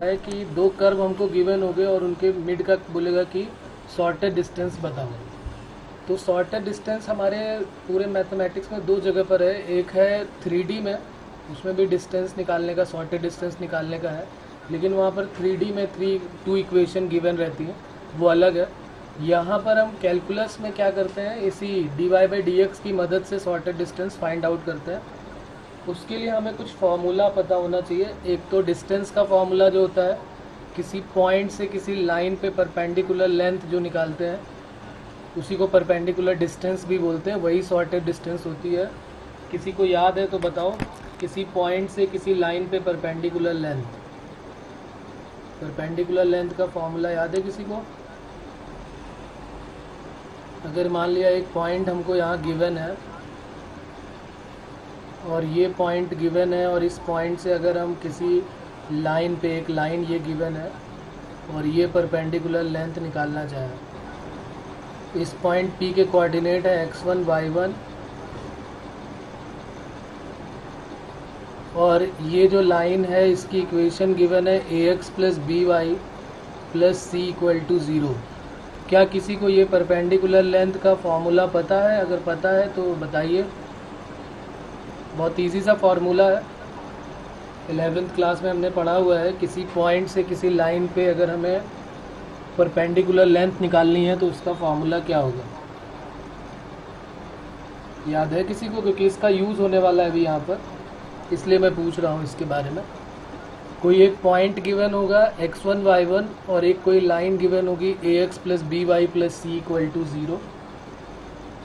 है कि दो कर्व हमको गिवन हो गए और उनके मिड का बोलेगा कि शॉर्टेड डिस्टेंस बताओ। तो शॉर्टेड डिस्टेंस हमारे पूरे मैथमेटिक्स में दो जगह पर है, एक है 3D में, उसमें भी डिस्टेंस निकालने का, शॉर्टेड डिस्टेंस निकालने का है, लेकिन वहाँ पर 3D में टू इक्वेशन गिवन रहती हैं, वो अलग है। यहाँ पर हम कैलकुलस में क्या करते हैं, इसी dy/dx की मदद से शॉर्टेड डिस्टेंस फाइंड आउट करते हैं। उसके लिए हमें कुछ फार्मूला पता होना चाहिए। एक तो डिस्टेंस का फार्मूला जो होता है, किसी पॉइंट से किसी लाइन पे परपेंडिकुलर लेंथ जो निकालते हैं उसी को परपेंडिकुलर डिस्टेंस भी बोलते हैं, वही शॉर्टेड डिस्टेंस होती है। किसी को याद है तो बताओ, किसी पॉइंट से किसी लाइन पे परपेंडिकुलर लेंथ का फार्मूला याद है किसी को? अगर मान लिया एक पॉइंट हमको यहाँ गिवन है और ये पॉइंट गिवन है, और इस पॉइंट से अगर हम किसी लाइन पे, एक लाइन ये गिवन है और ये परपेंडिकुलर लेंथ निकालना चाहें, इस पॉइंट P के कोऑर्डिनेट है x1 y1, और ये जो लाइन है इसकी इक्वेशन गिवन है ax + by + c = 0। क्या किसी को ये परपेंडिकुलर लेंथ का फॉर्मूला पता है? अगर पता है तो बताइए। बहुत इजी सा फार्मूला है, 11th क्लास में हमने पढ़ा हुआ है। किसी पॉइंट से किसी लाइन पे अगर हमें परपेंडिकुलर लेंथ निकालनी है तो उसका फार्मूला क्या होगा? याद है किसी को? क्योंकि इसका यूज़ होने वाला है अभी यहाँ पर, इसलिए मैं पूछ रहा हूँ इसके बारे में। कोई एक पॉइंट गिवन होगा x1 y1 और एक कोई लाइन गिवन होगी ax + by + c = 0।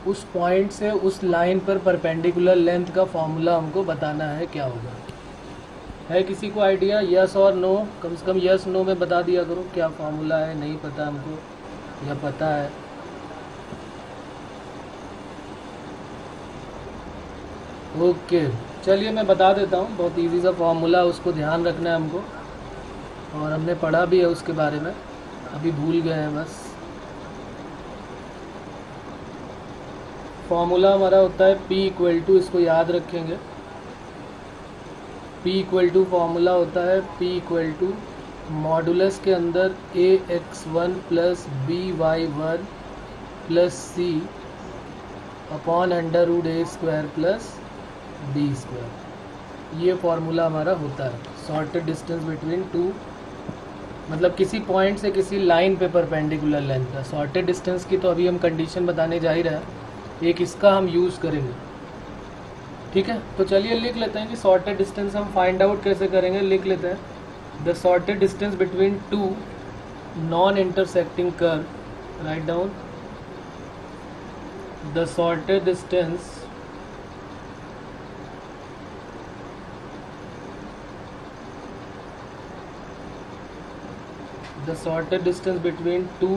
उस पॉइंट से उस लाइन पर परपेंडिकुलर लेंथ का फॉर्मूला हमको बताना है, क्या होगा? है किसी को आइडिया? यस और नो? कम से कम यस नो में बता दिया करो क्या फार्मूला है। नहीं पता हमको या पता है? ओके, चलिए मैं बता देता हूँ। बहुत इजी सा फार्मूला, उसको ध्यान रखना है हमको, और हमने पढ़ा भी है उसके बारे में, अभी भूल गए हैं बस। फार्मूला हमारा होता है P = इसको याद रखेंगे, P = फार्मूला होता है P = मॉडुलस के अंदर ax1 + by1 + c upon √a² + b²। ये फार्मूला हमारा होता है शॉर्टेड डिस्टेंस बिटवीन टू, मतलब किसी पॉइंट से किसी लाइन पे परपेंडिकुलर लेंथ का। शॉर्टेड डिस्टेंस की तो अभी हम कंडीशन बताने जा ही रहे हैं, एक इसका हम यूज़ करेंगे, ठीक है? तो चलिए लिख लेते हैं कि शॉर्टेड डिस्टेंस हम फाइंड आउट कैसे करेंगे। लिख लेते हैं, the shorted distance between two non intersecting curve, write down the shorted distance between two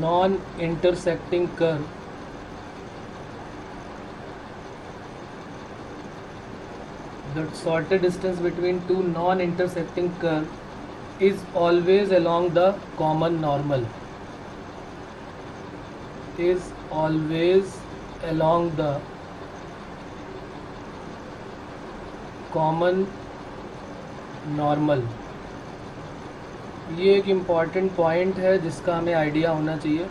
non-intersecting curve the shortest distance between two non-intersecting curve is always along the common normal, is always along the common normal। ये एक important point है जिसका हमें idea होना चाहिए।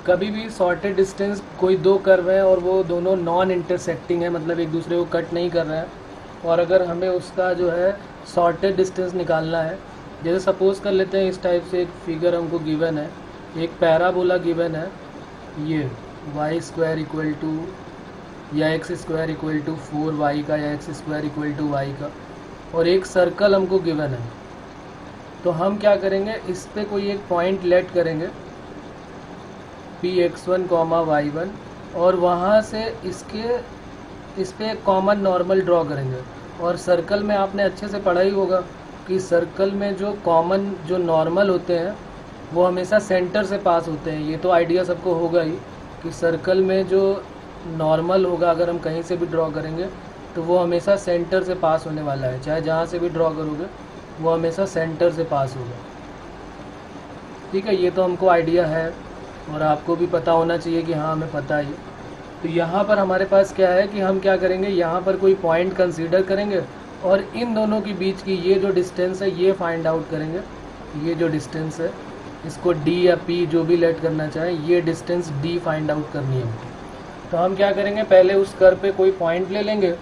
कभी भी shorted distance, कोई दो कर्व है और वो दोनों नॉन इंटरसेक्टिंग है, मतलब एक दूसरे को कट नहीं कर रहे हैं, और अगर हमें उसका जो है शॉर्टेड डिस्टेंस निकालना है, जैसे सपोज़ कर लेते हैं इस टाइप से एक फिगर हमको गिवन है, एक पैराबोला गिवन है, ये y² = या x² = 4y का, या x² = y का, और एक सर्कल हमको गिवन है। तो हम क्या करेंगे, इस पे कोई एक पॉइंट लेट करेंगे Px1, y1, और वहाँ से इस पे एक कॉमन नॉर्मल ड्रॉ करेंगे। और सर्कल में आपने अच्छे से पढ़ा ही होगा कि सर्कल में जो कॉमन जो नॉर्मल होते हैं वो हमेशा सेंटर से पास होते हैं। ये तो आइडिया सबको होगा ही कि सर्कल में जो नॉर्मल होगा अगर हम कहीं से भी ड्रॉ करेंगे तो वो हमेशा सेंटर से पास होने वाला है, चाहे जहाँ से भी ड्रॉ करोगे वो हमेशा सेंटर से पास होगा, ठीक है? ये तो हमको आइडिया है और आपको भी पता होना चाहिए कि हाँ हमें पता है। तो यहाँ पर हमारे पास क्या है कि हम क्या करेंगे, यहाँ पर कोई पॉइंट कंसीडर करेंगे और इन दोनों के बीच की ये जो डिस्टेंस है ये फाइंड आउट करेंगे। ये जो डिस्टेंस है इसको d या p जो भी लेट करना चाहें, ये डिस्टेंस d फाइंड आउट करनी है हमको। तो हम क्या करेंगे, पहले उस कर्व पे कोई पॉइंट ले लेंगे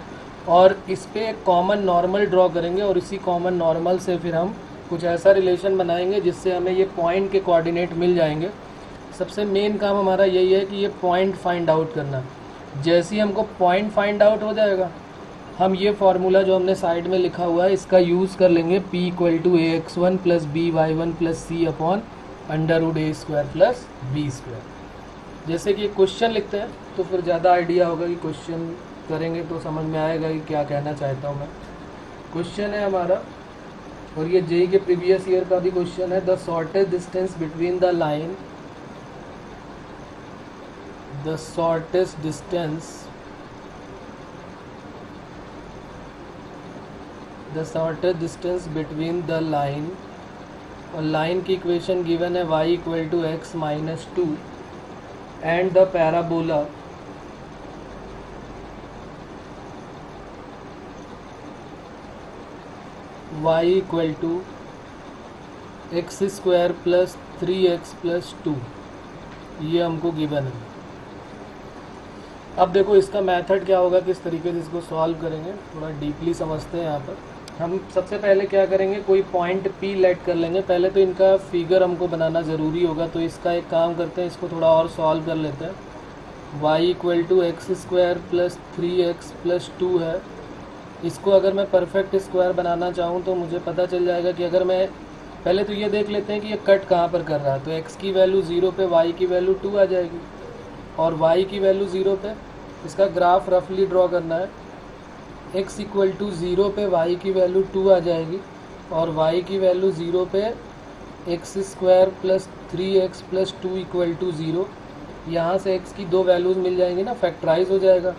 और इस पे एक कॉमन नॉर्मल ड्रॉ करेंगे और इसी कॉमन नॉर्मल से फिर हम कुछ ऐसा रिलेशन बनाएंगे जिससे हमें ये पॉइंट के कोऑर्डिनेट मिल जाएंगे। सबसे मेन काम हमारा यही है कि ये पॉइंट फाइंड आउट करना। जैसे ही हमको पॉइंट फाइंड आउट हो जाएगा, हम ये फार्मूला जो हमने साइड में लिखा हुआ है इसका यूज़ कर लेंगे, p = ax1 + by1 + c / √a² + b²। जैसे कि क्वेश्चन लिखते हैं तो फिर ज़्यादा आइडिया होगा कि क्वेश्चन करेंगे तो समझ में आएगा कि क्या कहना चाहता हूँ मैं। क्वेश्चन है हमारा, और ये जेईई के प्रीवियस ईयर का भी क्वेश्चन है। The shortest distance between the line, the shortest distance, the shortest distance between the line, और लाइन की इक्वेशन गिवन है y = x - 2 and the parabola y = x² + 3x + 2, ये हमको गिवन है। अब देखो इसका मेथड क्या होगा, किस तरीके से इसको सॉल्व करेंगे, थोड़ा डीपली समझते हैं। यहाँ पर हम सबसे पहले क्या करेंगे, कोई पॉइंट P लेट कर लेंगे। पहले तो इनका फिगर हमको बनाना ज़रूरी होगा, तो इसका एक काम करते हैं, इसको थोड़ा और सॉल्व कर लेते हैं। y = x² + 3x + 2 है। इसको अगर मैं परफेक्ट स्क्वायर बनाना चाहूँ तो मुझे पता चल जाएगा कि अगर मैं पहले तो ये देख लेते हैं कि ये कट कहाँ पर कर रहा है। तो x की वैल्यू 0 पे y की वैल्यू 2 आ जाएगी, और y की वैल्यू 0 पे इसका ग्राफ रफली ड्रॉ करना है। x = 0 पे y की वैल्यू 2 आ जाएगी, और y की वैल्यू 0 पे x² + 3x + 2 = 0। यहाँ से x की दो वैल्यूज़ मिल जाएंगी ना, फैक्टराइज हो जाएगा,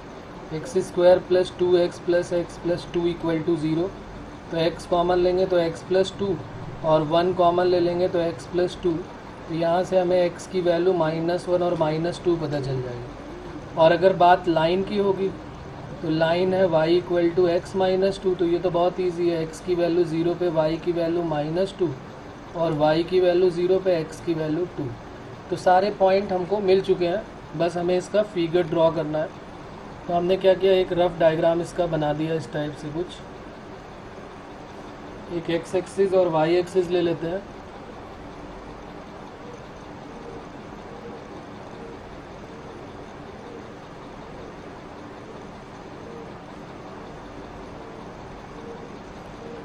x² + 2x + x + 2 = 0। तो x कॉमन लेंगे तो x + 2, और 1 कॉमन ले लेंगे तो x + 2। तो यहाँ से हमें x की वैल्यू -1 और -2 पता चल जाएगी। और अगर बात लाइन की होगी तो लाइन है y = x - 2, तो ये तो बहुत इजी है, x की वैल्यू 0 पे y की वैल्यू -2 और y की वैल्यू 0 पे x की वैल्यू 2। तो सारे पॉइंट हमको मिल चुके हैं, बस हमें इसका फिगर ड्रॉ करना है। तो हमने क्या किया, एक रफ डायग्राम इसका बना दिया इस टाइप से कुछ। एक x एक्सिस और y एक्सिस ले लेते हैं।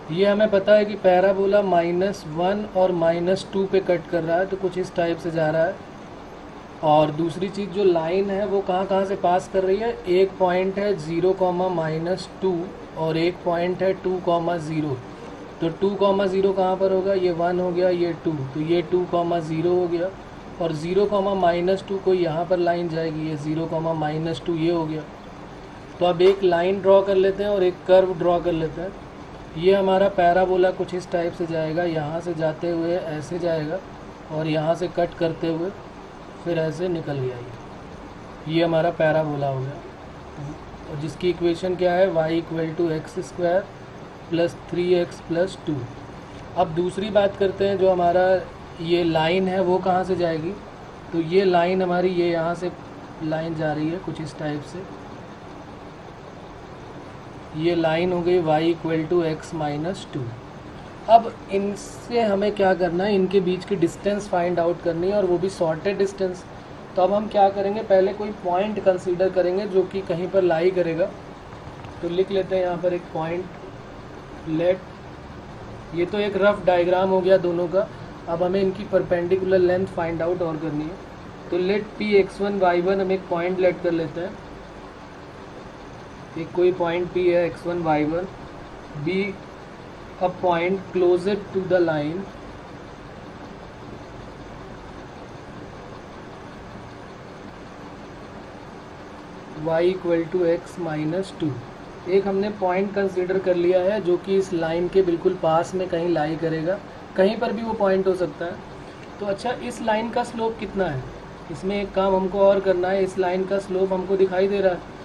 ये हमें पता है कि पैराबोला -1 और -2 पे कट कर रहा है, तो कुछ इस टाइप से जा रहा है। और दूसरी चीज़ जो लाइन है वो कहाँ से पास कर रही है, एक पॉइंट है 0, -2 और एक पॉइंट है 2, 0। तो 2, 0 कहाँ पर होगा, ये 1 हो गया, ये 2, तो ये 2, 0 हो गया। और 0, -2 को यहाँ पर लाइन जाएगी, ये 0, -2 ये हो गया। तो अब एक लाइन ड्रॉ कर लेते हैं और एक कर्व ड्रॉ कर लेते हैं। ये हमारा पैराबोला कुछ इस टाइप से जाएगा, यहाँ से जाते हुए ऐसे जाएगा और यहाँ से कट करते हुए फिर ऐसे निकल गया। ये हमारा पैराबोला हो गया, और जिसकी इक्वेशन क्या है, y = x² + 3x + 2। अब दूसरी बात करते हैं, जो हमारा ये लाइन है वो कहाँ से जाएगी। तो ये लाइन हमारी, ये यहाँ से लाइन जा रही है कुछ इस टाइप से, ये लाइन हो गई y = x - 2। अब इनसे हमें क्या करना है, इनके बीच की डिस्टेंस फाइंड आउट करनी है, और वो भी शॉर्टेड डिस्टेंस। तो अब हम क्या करेंगे, पहले कोई पॉइंट कंसीडर करेंगे जो कि कहीं पर लाई करेगा। तो लिख लेते हैं यहाँ पर एक पॉइंट, लेट, ये तो एक रफ डायग्राम हो गया दोनों का। अब हमें इनकी परपेंडिकुलर लेंथ फाइंड आउट और करनी है। तो लेट p x1 y1, हम एक पॉइंट लेट कर लेते हैं। एक कोई पॉइंट P है x1 y1, B a point closer to the line y = x - 2। एक हमने पॉइंट कंसीडर कर लिया है जो कि इस लाइन के बिल्कुल पास में कहीं लाई करेगा, कहीं पर भी वो पॉइंट हो सकता है। तो अच्छा, इस लाइन का स्लोप कितना है, इसमें एक काम हमको और करना है। इस लाइन का स्लोप हमको दिखाई दे रहा है,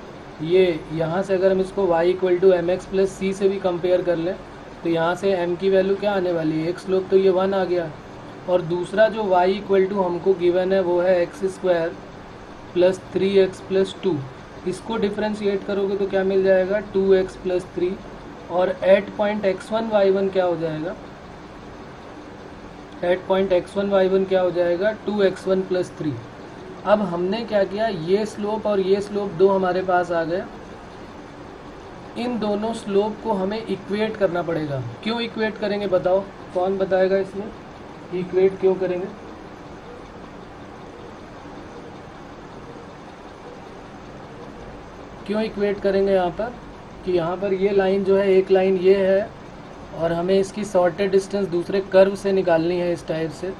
ये यहाँ से अगर हम इसको y equal to M X plus C से भी कंपेयर कर लें तो यहाँ से m की वैल्यू क्या आने वाली है, एक स्लोप तो ये 1 आ गया, और दूसरा जो y इक्वल टू हमको गिवन है वो है X square plus 3x plus 2। इसको डिफ्रेंशिएट करोगे तो क्या मिल जाएगा, 2x प्लस 3, और एट पॉइंट x1 y1 क्या हो जाएगा, एट पॉइंट x1 y1 क्या हो जाएगा, 2x1 प्लस 3। अब हमने क्या किया, ये स्लोप और ये स्लोप दो हमारे पास आ गए, इन दोनों स्लोप को हमें इक्वेट करना पड़ेगा। क्यों इक्वेट करेंगे बताओ, कौन बताएगा इसमें इक्वेट क्यों करेंगे? क्यों इक्वेट करेंगे यहाँ पर कि यहाँ पर ये लाइन जो है, एक लाइन ये है और हमें इसकी शॉर्टेड डिस्टेंस दूसरे कर्व से निकालनी है इस टाइप से।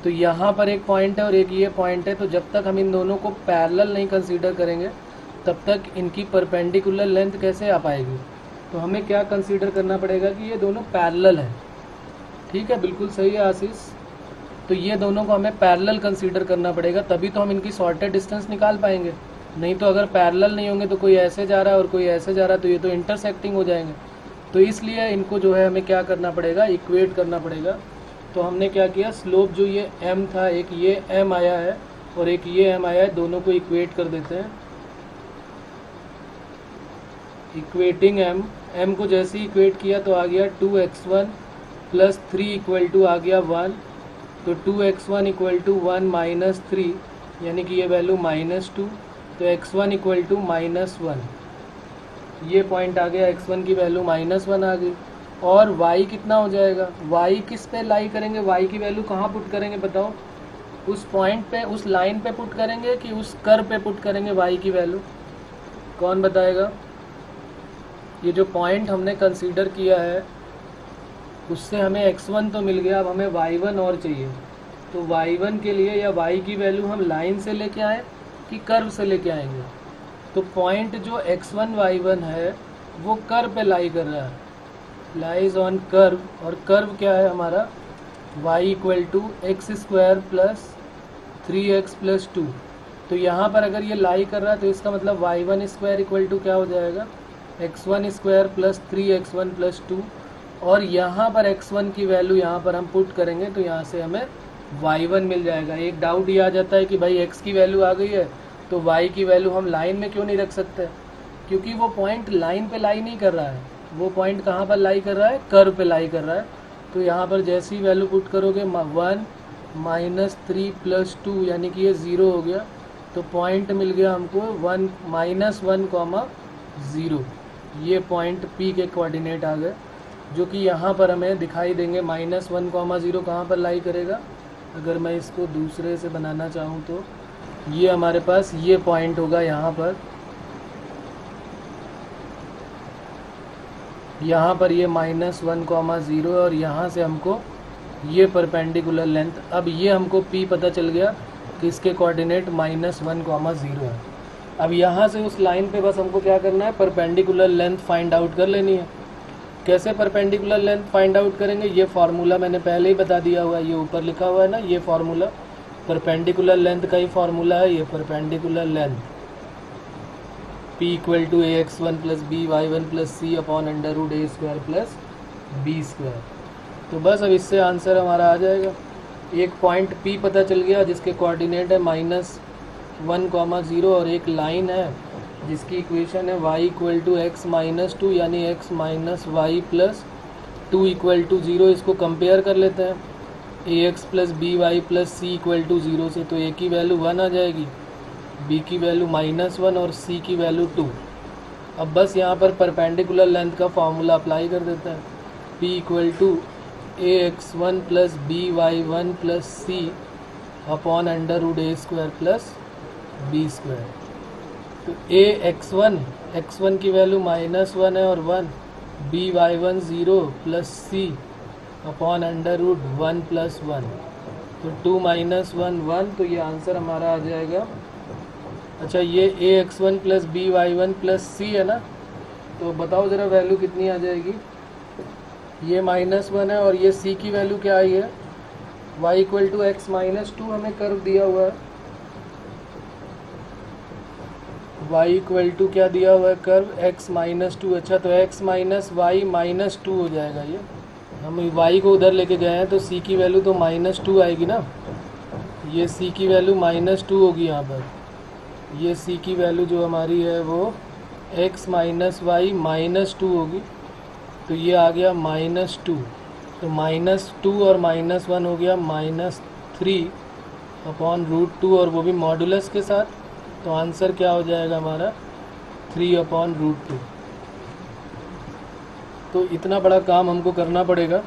तो यहाँ पर एक पॉइंट है और एक ये पॉइंट है, तो जब तक हम इन दोनों को पैरेलल नहीं कंसीडर करेंगे तब तक इनकी परपेंडिकुलर लेंथ कैसे आ पाएगी। तो हमें क्या कंसीडर करना पड़ेगा कि ये दोनों पैरेलल हैं। ठीक है, बिल्कुल सही है आशीष। तो ये दोनों को हमें पैरेलल कंसीडर करना पड़ेगा, तभी तो हम इनकी शॉर्टेड डिस्टेंस निकाल पाएंगे। नहीं तो अगर पैरेलल नहीं होंगे तो कोई ऐसे जा रहा है और कोई ऐसे जा रहा है तो ये तो इंटरसेक्टिंग हो जाएंगे। तो इसलिए इनको जो है हमें क्या करना पड़ेगा, इक्वेट करना पड़ेगा। तो हमने क्या किया, स्लोप जो ये m था, एक ये m आया है और एक ये m आया है, दोनों को इक्वेट कर देते हैं। इक्वेटिंग m को जैसे ही इक्वेट किया तो आ गया 2x1 प्लस 3 इक्वल टू आ गया 1। तो 2x1 इक्वल टू 1 माइनस 3, यानी कि ये वैल्यू -2, तो x1 इक्वल टू -1। ये पॉइंट आ गया, x1 की वैल्यू -1 आ गई। और y कितना हो जाएगा, y किस पे लाई करेंगे, y की वैल्यू कहाँ पुट करेंगे बताओ, उस पॉइंट पे, उस लाइन पे पुट करेंगे कि उस कर्व पे पुट करेंगे y की वैल्यू, कौन बताएगा? ये जो पॉइंट हमने कंसीडर किया है उससे हमें x1 तो मिल गया, अब हमें y1 और चाहिए। तो y1 के लिए या y की वैल्यू हम लाइन से लेके आए कि कर्व से लेके आएंगे। तो पॉइंट जो x1 y1 है वो कर्व पे लाई कर रहा है, लाइज ऑन कर्व। और कर्व क्या है हमारा, y equal to x square plus 3x plus 2। तो यहाँ पर अगर ये लाई कर रहा है तो इसका मतलब y1 स्क्वायर इक्वल टू क्या हो जाएगा, x1 square plus 3x1 plus 2। और यहाँ पर x1 की वैल्यू यहाँ पर हम पुट करेंगे तो यहाँ से हमें y1 मिल जाएगा। एक डाउट ये आ जाता है कि भाई x की वैल्यू आ गई है तो y की वैल्यू हम लाइन में क्यों नहीं रख सकते, क्योंकि वो पॉइंट लाइन पे लाई नहीं कर रहा है, वो पॉइंट कहाँ पर लाई कर रहा है, कर्व पे लाई कर रहा है। तो यहाँ पर जैसी वैल्यू पुट करोगे 1 माइनस 3 प्लस 2, यानी कि ये 0 हो गया। तो पॉइंट मिल गया हमको 1 -1, 0। ये पॉइंट P के कोऑर्डिनेट आ गए, जो कि यहाँ पर हमें दिखाई देंगे। -1, 0 कहाँ पर लाई करेगा, अगर मैं इसको दूसरे से बनाना चाहूँ तो ये हमारे पास ये पॉइंट होगा यहाँ पर, यहाँ पर ये -1, 0, और यहाँ से हमको ये परपेंडिकुलर लेंथ। अब ये हमको P पता चल गया कि इसके कोऑर्डिनेट -1, 0 है। अब यहाँ से उस लाइन पे बस हमको क्या करना है, परपेंडिकुलर लेंथ फाइंड आउट कर लेनी है। कैसे परपेंडिकुलर लेंथ फाइंड आउट करेंगे, ये फार्मूला मैंने पहले ही बता दिया हुआ है, ये ऊपर लिखा हुआ है ना, ये फार्मूला परपेंडिकुलर लेंथ का ही फार्मूला है। ये perpendicular length P equal to ax1 plus by1 plus c upon √a² plus b²। तो बस अब इससे आंसर हमारा आ जाएगा। एक पॉइंट P पता चल गया जिसके कोऑर्डिनेट है -1, 0, और एक लाइन है जिसकी इक्वेशन है y equal to x minus 2, यानी x minus y plus 2 equal to 0। इसको कंपेयर कर लेते हैं ax plus by plus c equal to 0 से। तो a की वैल्यू 1 आ जाएगी, b की वैल्यू -1 और c की वैल्यू 2। अब बस यहाँ पर परपेंडिकुलर लेंथ का फार्मूला अप्लाई कर देते हैं। p equal to ax1 plus by1 plus c upon √a² plus b²। तो x1 की वैल्यू -1 है और 1, by1 0 plus c upon √1 plus 1। तो 2 - 1, 1, तो ये आंसर हमारा आ जाएगा। अच्छा, ये ax1 plus by1 plus c है ना, तो बताओ ज़रा वैल्यू कितनी आ जाएगी। ये -1 है और ये c की वैल्यू क्या आई है, y equal to x minus 2 हमें कर्व दिया हुआ है, y इक्वल टू क्या दिया हुआ है कर्व x माइनस टू। अच्छा तो x minus y minus two हो जाएगा ये। हम y को उधर लेके गए हैं तो c की वैल्यू तो माइनस टू आएगी ना। ये c की वैल्यू माइनस टू होगी यहाँ पर। ये c की वैल्यू जो हमारी है वो x minus y minus two होगी। तो ये आ गया माइनस टू। तो माइनस टू और माइनस वन हो गया minus three upon root two, और वो भी मॉडुलस के साथ। तो आंसर क्या हो जाएगा हमारा 3 अपॉन रूट टू। तो इतना बड़ा काम हमको करना पड़ेगा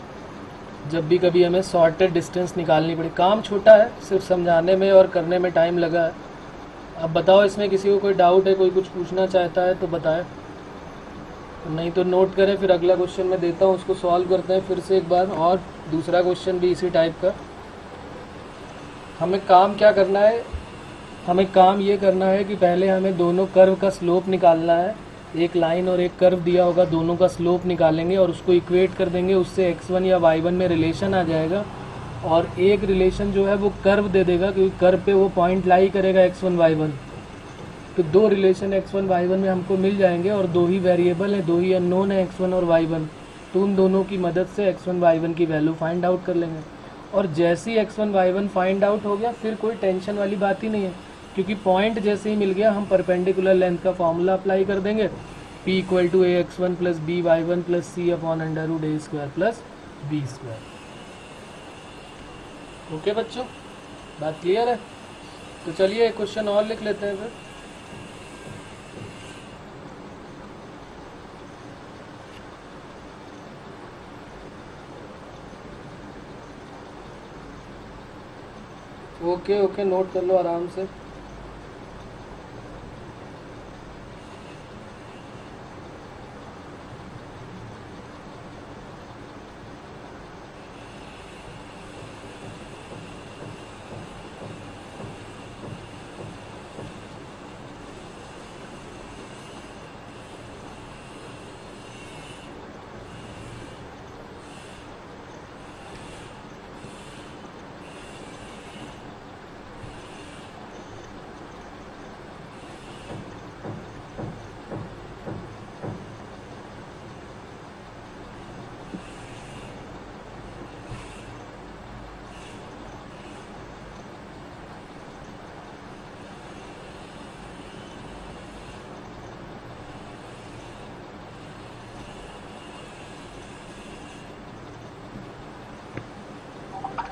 जब भी कभी हमें सॉर्टेड डिस्टेंस निकालनी पड़े। काम छोटा है, सिर्फ समझाने में और करने में टाइम लगा है। अब बताओ इसमें किसी को कोई डाउट है, कोई कुछ पूछना चाहता है तो बताए, नहीं तो नोट करें। फिर अगला क्वेश्चन मैं देता हूँ, उसको सॉल्व करते हैं फिर से एक बार। और दूसरा क्वेश्चन भी इसी टाइप का। हमें काम क्या करना है, हमें काम ये करना है कि पहले हमें दोनों कर्व का स्लोप निकालना है। एक लाइन और एक कर्व दिया होगा, दोनों का स्लोप निकालेंगे और उसको इक्वेट कर देंगे। उससे x1 या y1 में रिलेशन आ जाएगा, और एक रिलेशन जो है वो कर्व दे देगा, क्योंकि कर्व पे वो पॉइंट लाई करेगा x1 y1। तो दो रिलेशन x1 y1 में हमको मिल जाएंगे, और दो ही वेरिएबल हैं, दो ही अननोन है x1 और y1। तो उन दोनों की मदद से x1 y1 की वैल्यू फाइंड आउट कर लेंगे। और जैसे ही x1 y1 फाइंड आउट हो गया फिर कोई टेंशन वाली बात ही नहीं है, क्योंकि पॉइंट जैसे ही मिल गया हम परपेंडिकुलर लेंथ का फॉर्मूला अप्लाई कर देंगे। p equal to a x one plus b y one plus c upon under root a square plus b square. Okay बच्चों, बात क्लियर है? तो चलिए एक क्वेश्चन और लिख लेते हैं फिर। ओके ओके, नोट कर लो आराम से।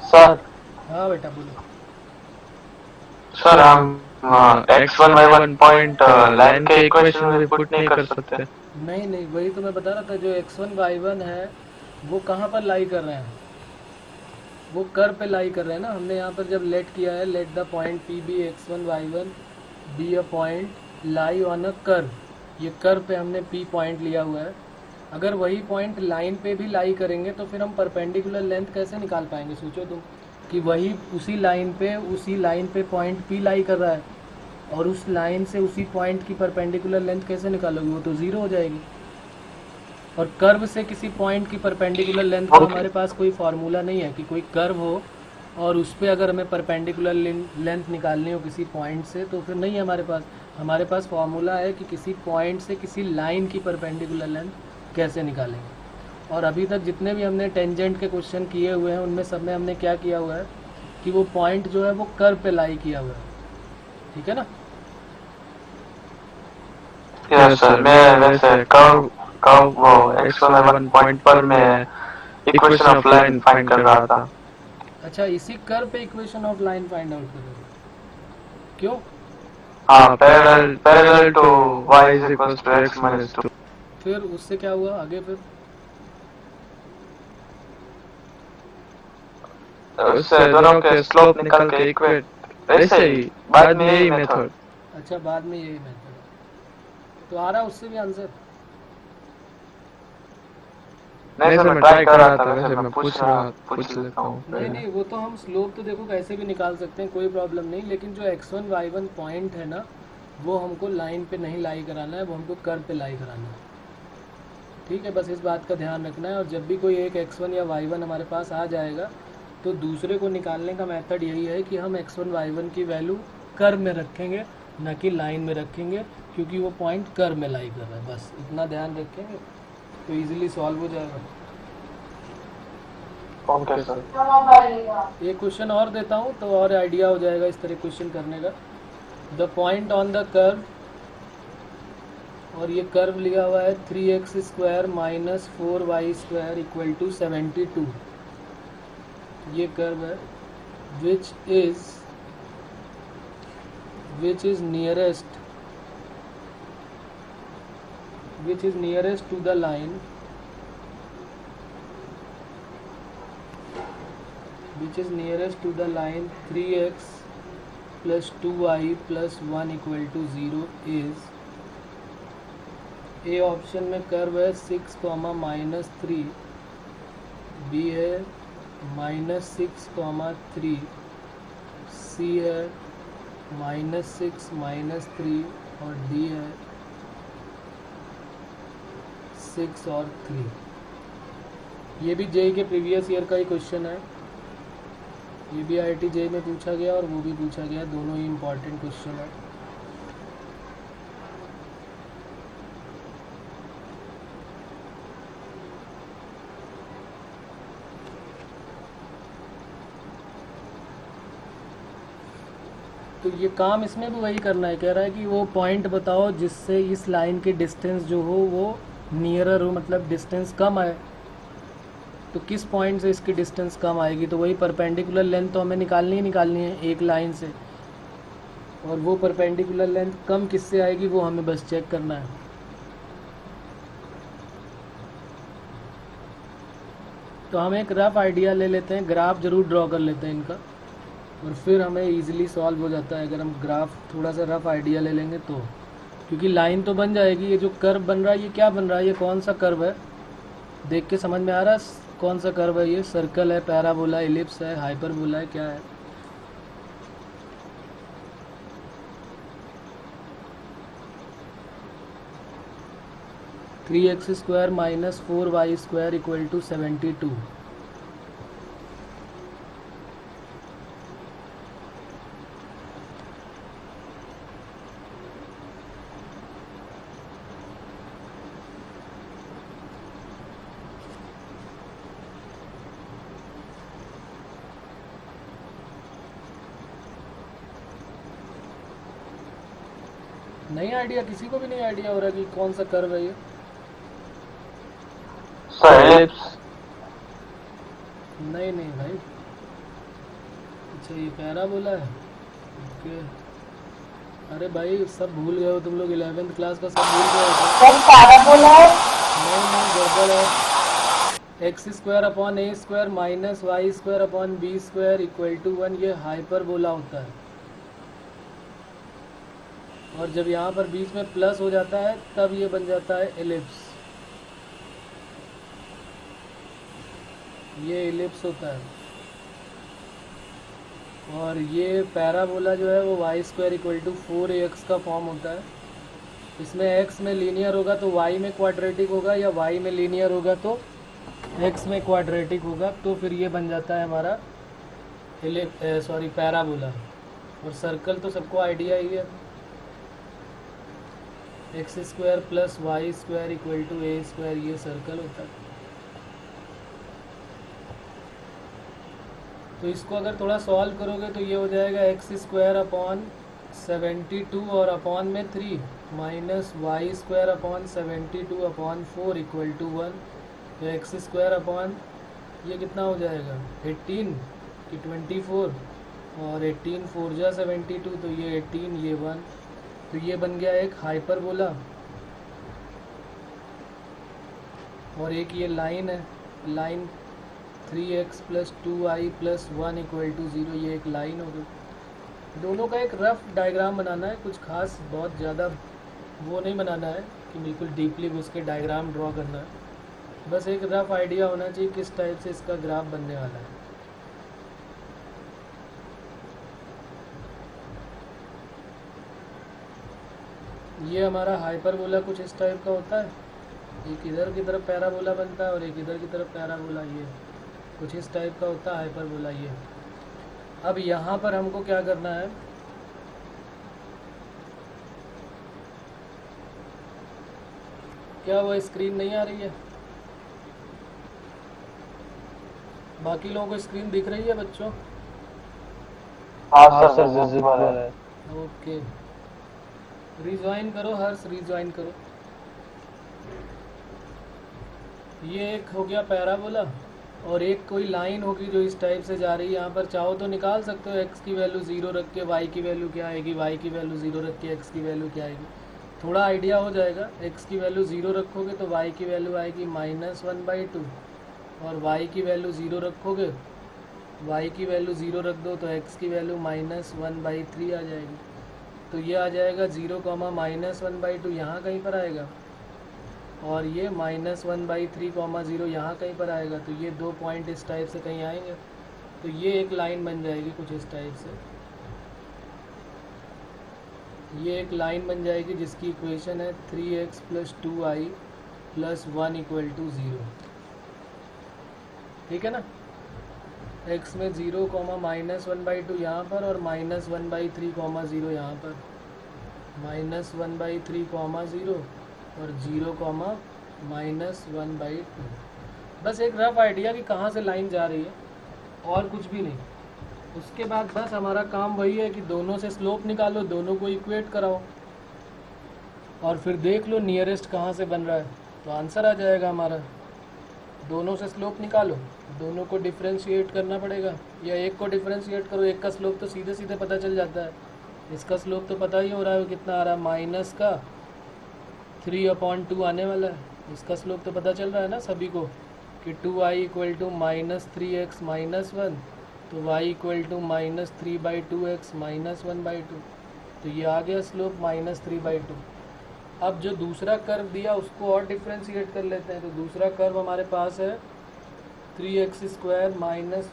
सर हाँ बेटा बोलो। सर हम x1 y1 पॉइंट लाइन के इक्वेशन में पुट नहीं कर सकते। नहीं नहीं, वही तो मैं बता रहा था। जो x1 y1 है वो कहाँ पर लाई कर रहे हैं, वो कर्व पे लाई कर रहे हैं ना। हमने यहाँ पर जब लेट किया है, let the point p be x1 y1 be a point lie on a curve. ये कर्व पे हमने p पॉइंट लिया हुआ है। अगर वही पॉइंट लाइन पे भी लाई करेंगे तो फिर हम परपेंडिकुलर लेंथ कैसे निकाल पाएंगे? सोचो तुम कि वही उसी लाइन पे पॉइंट p लाई कर रहा है, और उस लाइन से उसी पॉइंट की परपेंडिकुलर लेंथ कैसे निकालोगे? वो तो ज़ीरो हो जाएगी। और कर्व से किसी पॉइंट की परपेंडिकुलर लेंथ का हमारे पास कोई फार्मूला नहीं है कि कोई कर्व हो और उस पर अगर हमें परपेंडिकुलर लेंथ निकालनी हो किसी पॉइंट से, तो फिर नहीं है हमारे पास। हमारे पास फार्मूला है कि किसी पॉइंट से किसी लाइन की परपेंडिकुलर लेंथ कैसे निकालेंगे। और अभी तक जितने भी हमने टेंजेंट के क्वेश्चन किए हुए हैं उनमें सब में हमने क्या किया हुआ है कि वो पॉइंट जो है वो कर्व पे लाई किया हुआ है। ठीक है ना? यस सर, मैं वैसे कर्व वो x1 y1 पॉइंट पर मैं इक्वेशन ऑफ लाइन फाइंड कर रहा था। अच्छा, इसी कर्व पे equation of line find out करोगे? क्यों? हाँ, parallel to y is equal to x minus 2। फिर उससे क्या हुआ आगे? फिर उससे दोनों के स्लोप निकाल के इक्वेट, ऐसे ही बाद में यही मेथड। अच्छा, बाद में यही मेथड है। तो आ रहा उससे भी आंसर? नहीं सर, मैं ट्राई कर रहा था, वैसे मैं पूछ लेता हूँ। नहीं, वो तो हम स्लोप तो देखो कैसे भी निकाल सकते हैं, कोई प्रॉब्लम नहीं। लेकिन जो x1 y1 पॉइंट है ना, वो हमको लाइन पे नहीं लाई कराना है, वो हमको कर्व पे लाई कराना है। ठीक है, बस इस बात का ध्यान रखना है। और जब भी कोई एक x1 या y1 हमारे पास आ जाएगा तो दूसरे को निकालने का मेथड यही है कि हम x1 y1 की वैल्यू कर्व में रखेंगे ना कि लाइन में रखेंगे, क्योंकि वो पॉइंट कर्व में लाई कर रहा है। बस इतना ध्यान रखेंगे तो इजीली सॉल्व हो जाएगा। Okay sir. एक क्वेश्चन और देता हूँ तो और आइडिया हो जाएगा इस तरह क्वेश्चन करने का। The point on the curve, और ये कर्व लिया हुआ है 3x² minus 4y² equal to 72। ये कर्व है which is nearest to the line, which is nearest to the line 3x plus 2y plus 1 equal to 0 is, A option में curve है 6, -3, B है -6, 3, सी है -6, -3 और डी है 6 और 3। ये भी जेई के प्रीवियस ईयर का ही क्वेश्चन है। ये भी IIT जेई में पूछा गया और वो भी पूछा गया, दोनों ही इम्पॉर्टेंट क्वेश्चन है। तो ये काम इसमें भी वही करना है। कह रहा है कि वो पॉइंट बताओ जिससे इस लाइन के डिस्टेंस जो हो वो नियरर हो, मतलब डिस्टेंस कम आए। तो किस पॉइंट से इसकी डिस्टेंस कम आएगी, तो वही परपेंडिकुलर लेंथ तो हमें निकालनी है एक लाइन से, और वो परपेंडिकुलर लेंथ कम किससे आएगी वो हमें बस चेक करना है। तो हम एक रफ आइडिया ले लेते हैं, ग्राफ जरूर ड्रॉ कर लेते हैं इनका, और फिर हमें इजीली सॉल्व हो जाता है अगर हम ग्राफ थोड़ा सा रफ आइडिया ले लेंगे तो। क्योंकि लाइन तो बन जाएगी। ये जो कर्व बन रहा है ये क्या बन रहा है, ये कौन सा कर्व है, देख के समझ में आ रहा है कौन सा कर्व है। ये सर्कल है, पैराबोला, एलिप्स है, हाइपरबोला है, क्या है। (3x² minus 4y² equal to 72। नहीं आइडिया, किसी को भी नहीं आइडिया हो रहा कि कौन सा कर्व है ये। नहीं भाई, अच्छा ये पैराबोला है। ओके, अरे भाई सब भूल गए हो तुम लोग, 11th क्लास का सब भूल गए हो। पैराबोला नहीं गड़बड़ है। x² upon a² minus y² upon b² equal to 1, ये हाइपरबोला होता है। और जब यहाँ पर बीच में प्लस हो जाता है तब ये बन जाता है एलिप्स। ये एलिप्स होता है। और ये पैराबोला जो है वो y² इक्वल टू 4ax का फॉर्म होता है। इसमें x में लीनियर होगा तो y में क्वाड्रेटिक होगा, या y में लीनियर होगा तो x में क्वाड्रेटिक होगा। तो फिर ये बन जाता है हमारा पैराबोला। और सर्कल तो सबको आइडिया ही है, x² plus y² equal to a², ये सर्कल होता है। तो इसको अगर थोड़ा सॉल्व करोगे तो ये हो जाएगा x² अपॉन 72 और अपॉन में 3 minus y² upon 72 upon 4 equal to 1। तो x² अपॉन ये कितना हो जाएगा 18 कि 24, और 18 4 जा 72, तो ये 18 ये 1। तो ये बन गया एक हाइपरबोला। और एक ये लाइन है, line 3x plus 2y plus 1 equal to 0, ये एक लाइन हो गई। दोनों का एक रफ डायग्राम बनाना है, कुछ खास बहुत ज़्यादा वो नहीं बनाना है कि बिल्कुल डीपली घुस के डायग्राम ड्रॉ करना है। बस एक रफ आइडिया होना चाहिए किस टाइप से इसका ग्राफ बनने वाला है। ये हमारा हाइपरबोला कुछ इस टाइप का होता है, एक इधर की तरफ पैराबोला बनता है और एक इधर की तरफ पैराबोला, ये कुछ इस टाइप का होता है हाइपरबोला ये। अब यहाँ पर हमको क्या करना है, क्या वो स्क्रीन नहीं आ रही है? बाकी लोगों को स्क्रीन दिख रही है बच्चों? हाँ सर विजिबल है। ओके, रिज्वाइन करो हर्ष, रिज्वाइन करो। ये एक हो गया पैराबोला, और एक कोई लाइन होगी जो इस टाइप से जा रही है। यहाँ पर चाहो तो निकाल सकते हो x की वैल्यू 0 रख के y की वैल्यू क्या आएगी, y की वैल्यू 0 रख के x की वैल्यू क्या आएगी, थोड़ा आइडिया हो जाएगा। x की वैल्यू 0 रखोगे तो y की वैल्यू आएगी -1/2, और y की वैल्यू 0 रखोगे, y की वैल्यू 0 रख दो तो x की वैल्यू -1/3 आ जाएगी। तो ये आ जाएगा 0, -1/2 यहाँ कहीं पर आएगा, और ये -1/3, 0 यहाँ कहीं पर आएगा। तो ये दो पॉइंट इस टाइप से कहीं आएंगे, तो ये एक लाइन बन जाएगी कुछ इस टाइप से। ये एक लाइन बन जाएगी जिसकी इक्वेशन है 3x + 2y + 1 = 0। ठीक है ना? x में 0, -1/2 यहाँ पर, और -1/3, 0 यहाँ पर, -1/3, 0 और 0, -1/2। बस एक रफ आइडिया कि कहाँ से लाइन जा रही है, और कुछ भी नहीं। उसके बाद बस हमारा काम वही है कि दोनों से स्लोप निकालो, दोनों को इक्वेट कराओ, और फिर देख लो नियरेस्ट कहाँ से बन रहा है, तो आंसर आ जाएगा हमारा। दोनों से स्लोप निकालो, दोनों को डिफ्रेंशिएट करना पड़ेगा, या एक को डिफ्रेंशिएट करो। एक का स्लोप तो सीधे सीधे पता चल जाता है, इसका स्लोप तो पता ही हो रहा है कितना आ रहा है, -3/2 आने वाला है। इसका स्लोप तो पता चल रहा है ना सभी को कि 2y = -3x - 1, तो y = -3/2x - 1/2। तो ये आ गया स्लोप -3/2। अब जो दूसरा कर्व दिया उसको और डिफ्रेंशिएट कर लेते हैं। तो दूसरा कर्व हमारे पास है 3x² -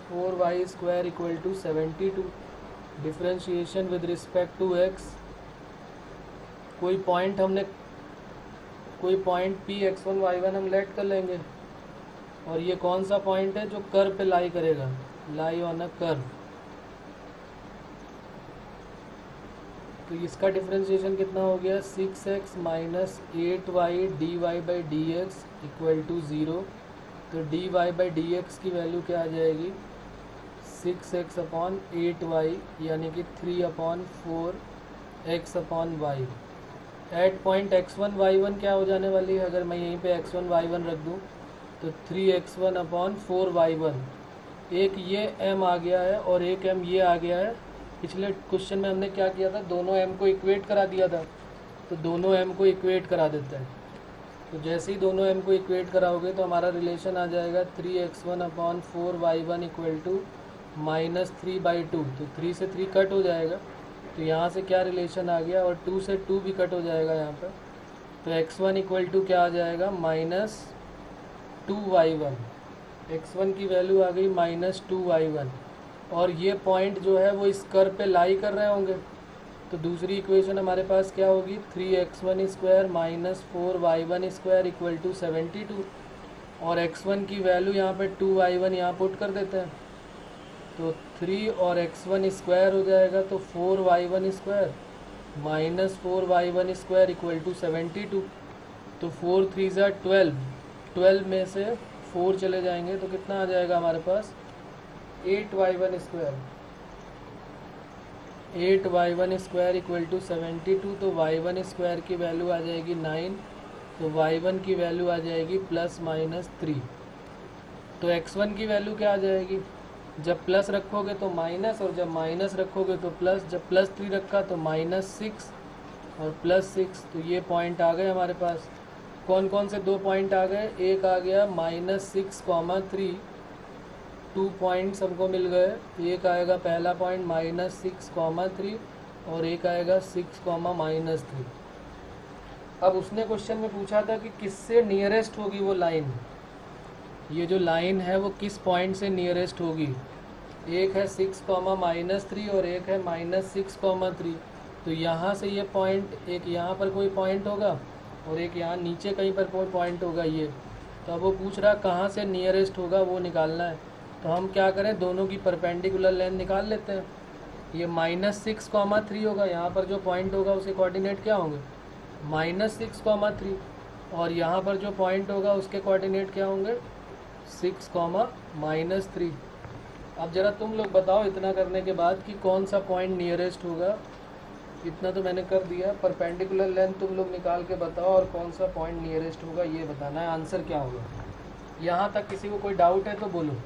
4y² = 72। Differentiation with respect to x, कोई पॉइंट P x1 y1 हम लेट कर लेंगे, और ये कौन सा पॉइंट है जो कर्व पे लाई करेगा, लाई ऑन अ कर्व। तो इसका डिफरेंशिएशन कितना हो गया, 6x - 8y dy/dx = 0। तो dy/dx की वैल्यू क्या आ जाएगी, 6x/8y, यानी कि 3/4x/y। Eight point x1 y1 क्या हो जाने वाली है, अगर मैं यहीं पे x1 y1 रख दूँ तो 3x1/4y1। एक ये m आ गया है और एक m ये आ गया है। पिछले क्वेश्चन में हमने क्या किया था, दोनों m को इक्वेट करा दिया था, तो दोनों m को इक्वेट करा देते हैं। तो जैसे ही दोनों m को इक्वेट कराओगे तो हमारा रिलेशन आ जाएगा 3x1/4y1 = -3/2। तो 3 से 3 कट हो जाएगा, तो यहाँ से क्या रिलेशन आ गया, और 2 से 2 भी कट हो जाएगा यहाँ पर। तो x1 = क्या आ जाएगा, -2y1। x1 की वैल्यू आ गई -2y1, और ये पॉइंट जो है वो इस कर्व पे लाई कर रहे होंगे। तो दूसरी इक्वेशन हमारे पास क्या होगी, 3x1² - 4y1² = 72, और x1 की वैल्यू यहाँ पे 2y1 यहाँ पुट कर देते हैं, तो 3 और x1² हो जाएगा, तो 4y1² - 4y1² = 72। तो 4 3 = 12, 12 में से 4 चले जाएंगे तो कितना आ जाएगा हमारे पास, 8y1²। 8y1² = 72, तो y1² की वैल्यू आ जाएगी 9, तो y1 की वैल्यू आ जाएगी +-3। तो x1 की वैल्यू क्या आ जाएगी, जब प्लस रखोगे तो माइनस, और जब माइनस रखोगे तो प्लस। जब +3 रखा तो -6 और +6। तो ये पॉइंट आ गए हमारे पास। कौन कौन से दो पॉइंट आ गए, एक आ गया -6,3, 2 पॉइंट्स हमको मिल गए। एक आएगा पहला पॉइंट -6,3, और एक आएगा 6,-3। अब उसने क्वेश्चन में पूछा था कि किससे नियरेस्ट होगी वो लाइन, ये जो लाइन है वो किस पॉइंट से नियरेस्ट होगी। एक है 6,-3 और एक है -6,3। तो यहाँ से ये पॉइंट, एक यहाँ पर कोई पॉइंट होगा और एक यहाँ नीचे कहीं पर कोई पॉइंट होगा ये। तो अब वो पूछ रहा कहाँ से नियरेस्ट होगा वो निकालना है। तो हम क्या करें, दोनों की परपेंडिकुलर लाइन निकाल लेते हैं। ये -6,3 होगा, यहाँ पर जो पॉइंट होगा उसके कोऑर्डिनेट क्या होंगे, -6,3। और यहाँ पर जो पॉइंट होगा उसके कोऑर्डिनेट क्या होंगे 6, -3। अब ज़रा तुम लोग बताओ इतना करने के बाद कि कौन सा पॉइंट नियरेस्ट होगा। इतना तो मैंने कर दिया, परपेंडिकुलर लेंथ तुम लोग निकाल के बताओ और कौन सा पॉइंट नियरेस्ट होगा ये बताना है, आंसर क्या होगा। यहाँ तक किसी को कोई डाउट है तो बोलो।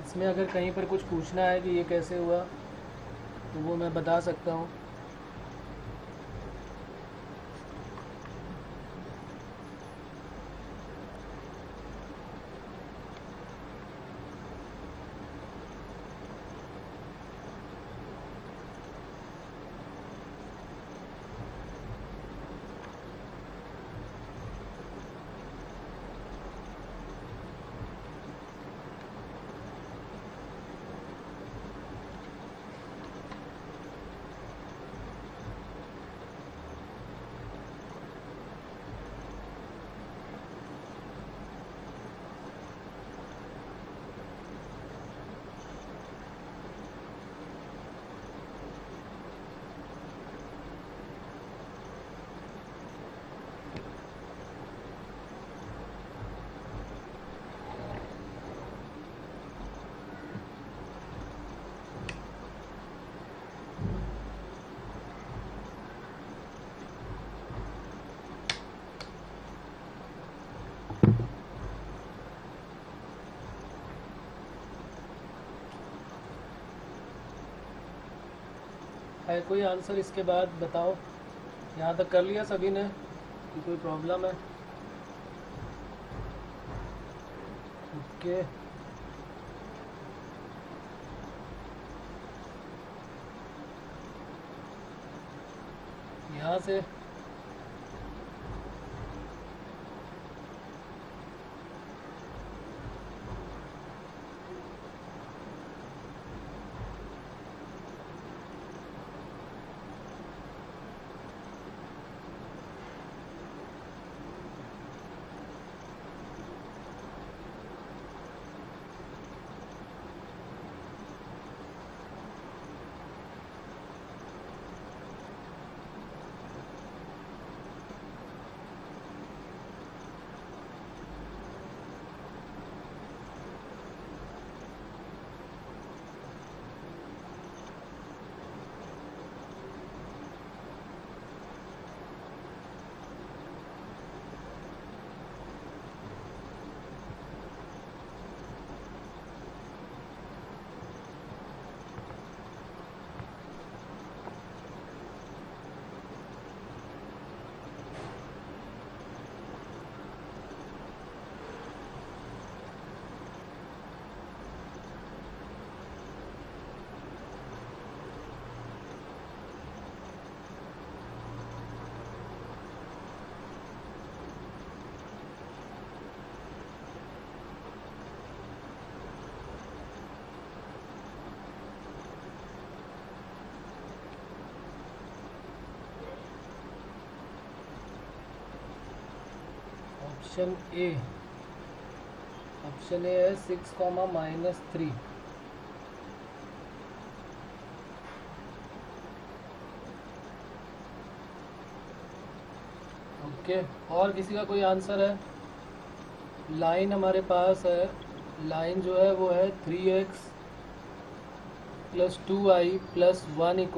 इसमें अगर कहीं पर कुछ पूछना है कि ये कैसे हुआ तो वो मैं बता सकता हूँ। है कोई आंसर इसके बाद बताओ। यहाँ तक कर लिया सभी ने कि कोई प्रॉब्लम है? ओके, यहाँ से ऑप्शन ए है 6, -3। ओके, और किसी का कोई आंसर है? लाइन हमारे पास है, लाइन जो है वो है 3x + 2y + 1 =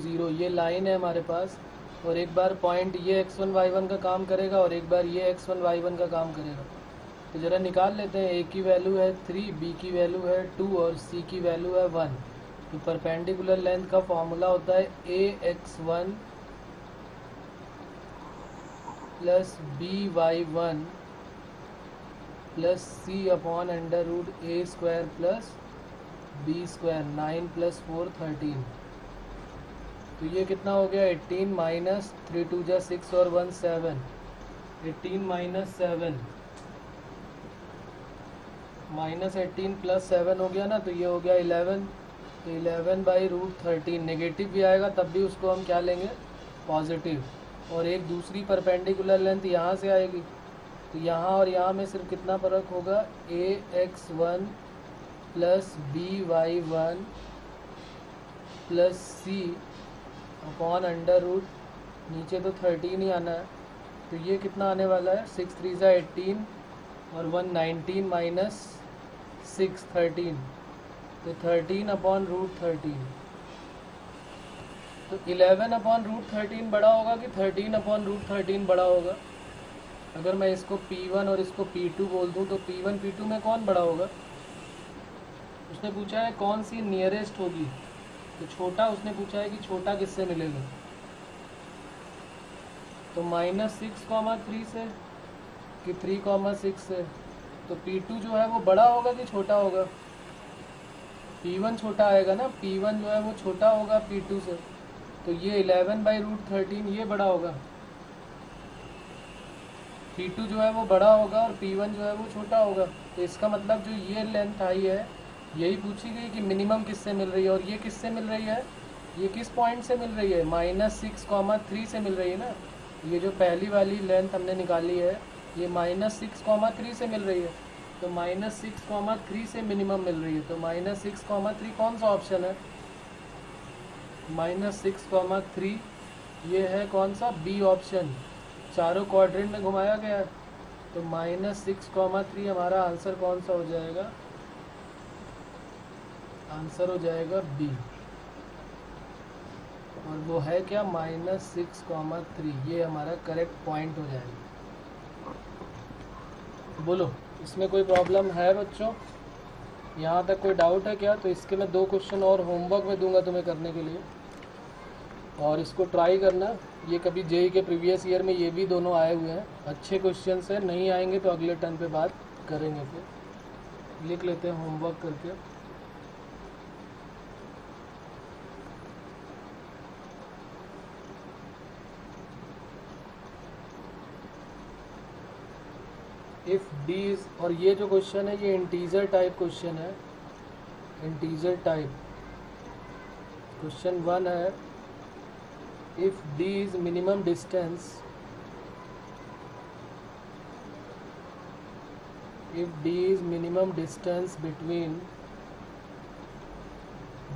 0। ये लाइन है हमारे पास, और एक बार पॉइंट ये x1 y1 का काम करेगा और एक बार ये x1 y1 का काम करेगा। तो ज़रा निकाल लेते हैं। a की वैल्यू है 3, b की वैल्यू है 2 और c की वैल्यू है 1। तो परपेंडिकुलर लेंथ का फॉर्मूला होता है ax1 + by1 + c/√a² + b²। 9 + 4 13। तो ये कितना हो गया? 18 - 3 2 जा 6 और 1 7। 18 - 7 -18 + 7 हो गया ना, तो ये हो गया 11। तो 11/√13 नेगेटिव भी आएगा तब भी उसको हम क्या लेंगे? पॉजिटिव। और एक दूसरी परपेंडिकुलर लेंथ यहाँ से आएगी, तो यहाँ और यहाँ में सिर्फ कितना फ़र्क होगा? ax1 + by1 + c/√, नीचे तो 13 ही आना है, तो ये कितना आने वाला है, 6 3 ज़ा 18 और 119 माइनस 6 13, तो 13 अपॉन रूट 13। तो 11 अपॉन रूट 13 बड़ा होगा कि 13 अपॉन रूट 13 बड़ा होगा? अगर मैं इसको P1 और इसको P2 बोल दूँ तो P1 P2 में कौन बड़ा होगा? उसने पूछा है कौन सी नियरेस्ट होगी, तो छोटा उसने पूछा है कि छोटा किससे मिलेगा। तो -6,3 से कि 3,6 से। तो P2 जो है वो बड़ा होगा कि छोटा होगा? P1 छोटा आएगा ना, P1 जो है वो छोटा होगा P2 से। तो ये 11/√13 ये बड़ा होगा। P2 जो है वो बड़ा होगा और P1 जो है वो छोटा होगा। तो इसका मतलब जो ये लेंथ आई है यही पूछी गई कि मिनिमम किससे मिल रही है, और ये किससे मिल रही है, ये किस पॉइंट से मिल रही है, -6,3 से मिल रही है ना। ये जो पहली वाली लेंथ हमने निकाली है ये -6,3 से मिल रही है। तो -6,3 से मिनिमम मिल रही है। तो -6,3 कौन सा ऑप्शन है? -6,3 ये है कौन सा, बी ऑप्शन, चारों क्वाड्रेंट में घुमाया गया है। तो -6,3 हमारा आंसर कौन सा हो जाएगा? आंसर हो जाएगा बी, और वो है क्या, -6,3। ये हमारा करेक्ट पॉइंट हो जाएगा। बोलो इसमें कोई प्रॉब्लम है बच्चों? यहाँ तक कोई डाउट है क्या? तो इसके मैं 2 क्वेश्चन और होमवर्क में दूंगा तुम्हें करने के लिए, और इसको ट्राई करना। ये कभी जेई के प्रीवियस ईयर में ये भी दोनों आए हुए हैं, अच्छे क्वेश्चन है। नहीं आएंगे तो अगले टर्न पे बात करेंगे। फिर लिख लेते हैं होमवर्क करके। इफ़ डी इज, और ये जो क्वेश्चन है ये इंटीजर टाइप क्वेश्चन है, इंटीजर टाइप। क्वेश्चन 1 है, if D is minimum distance, if d is minimum distance between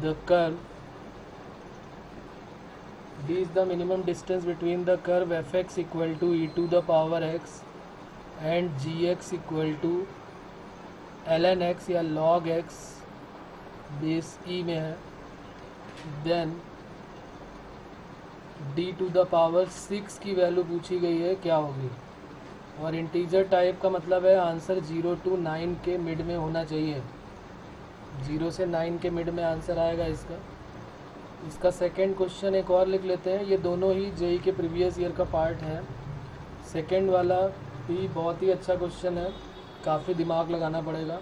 the curve, d is the minimum distance between the curve fx equal to e to the power x and gx equal to ln x या log x base e में है, then d to the power 6 की value पूछी गई है, क्या होगी? और इंटीजर टाइप का मतलब है आंसर 0 to 9 के मिड में होना चाहिए। 0 से 9 के मिड में आंसर आएगा इसका। इसका सेकंड क्वेश्चन एक और लिख लेते हैं। ये दोनों ही जेई के प्रीवियस ईयर का पार्ट है। सेकंड वाला भी बहुत ही अच्छा क्वेश्चन है, काफ़ी दिमाग लगाना पड़ेगा,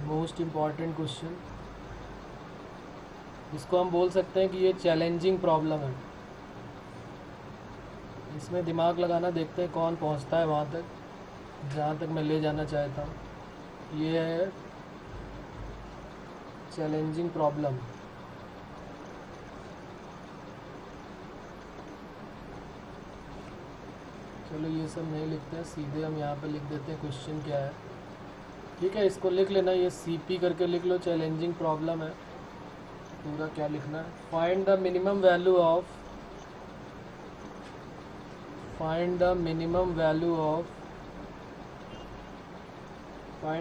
मोस्ट इम्पॉर्टेंट क्वेश्चन। इसको हम बोल सकते हैं कि ये चैलेंजिंग प्रॉब्लम है। इसमें दिमाग लगाना, देखते हैं कौन पहुंचता है वहाँ तक जहाँ तक मैं ले जाना चाहता हूँ। ये है चैलेंजिंग प्रॉब्लम। चलो ये सब नहीं लिखते हैं, सीधे हम यहाँ पे लिख देते हैं क्वेश्चन क्या है। ठीक है, इसको लिख लेना, ये CP करके लिख लो, चैलेंजिंग प्रॉब्लम है। पूरा क्या लिखना है, find the minimum value of, find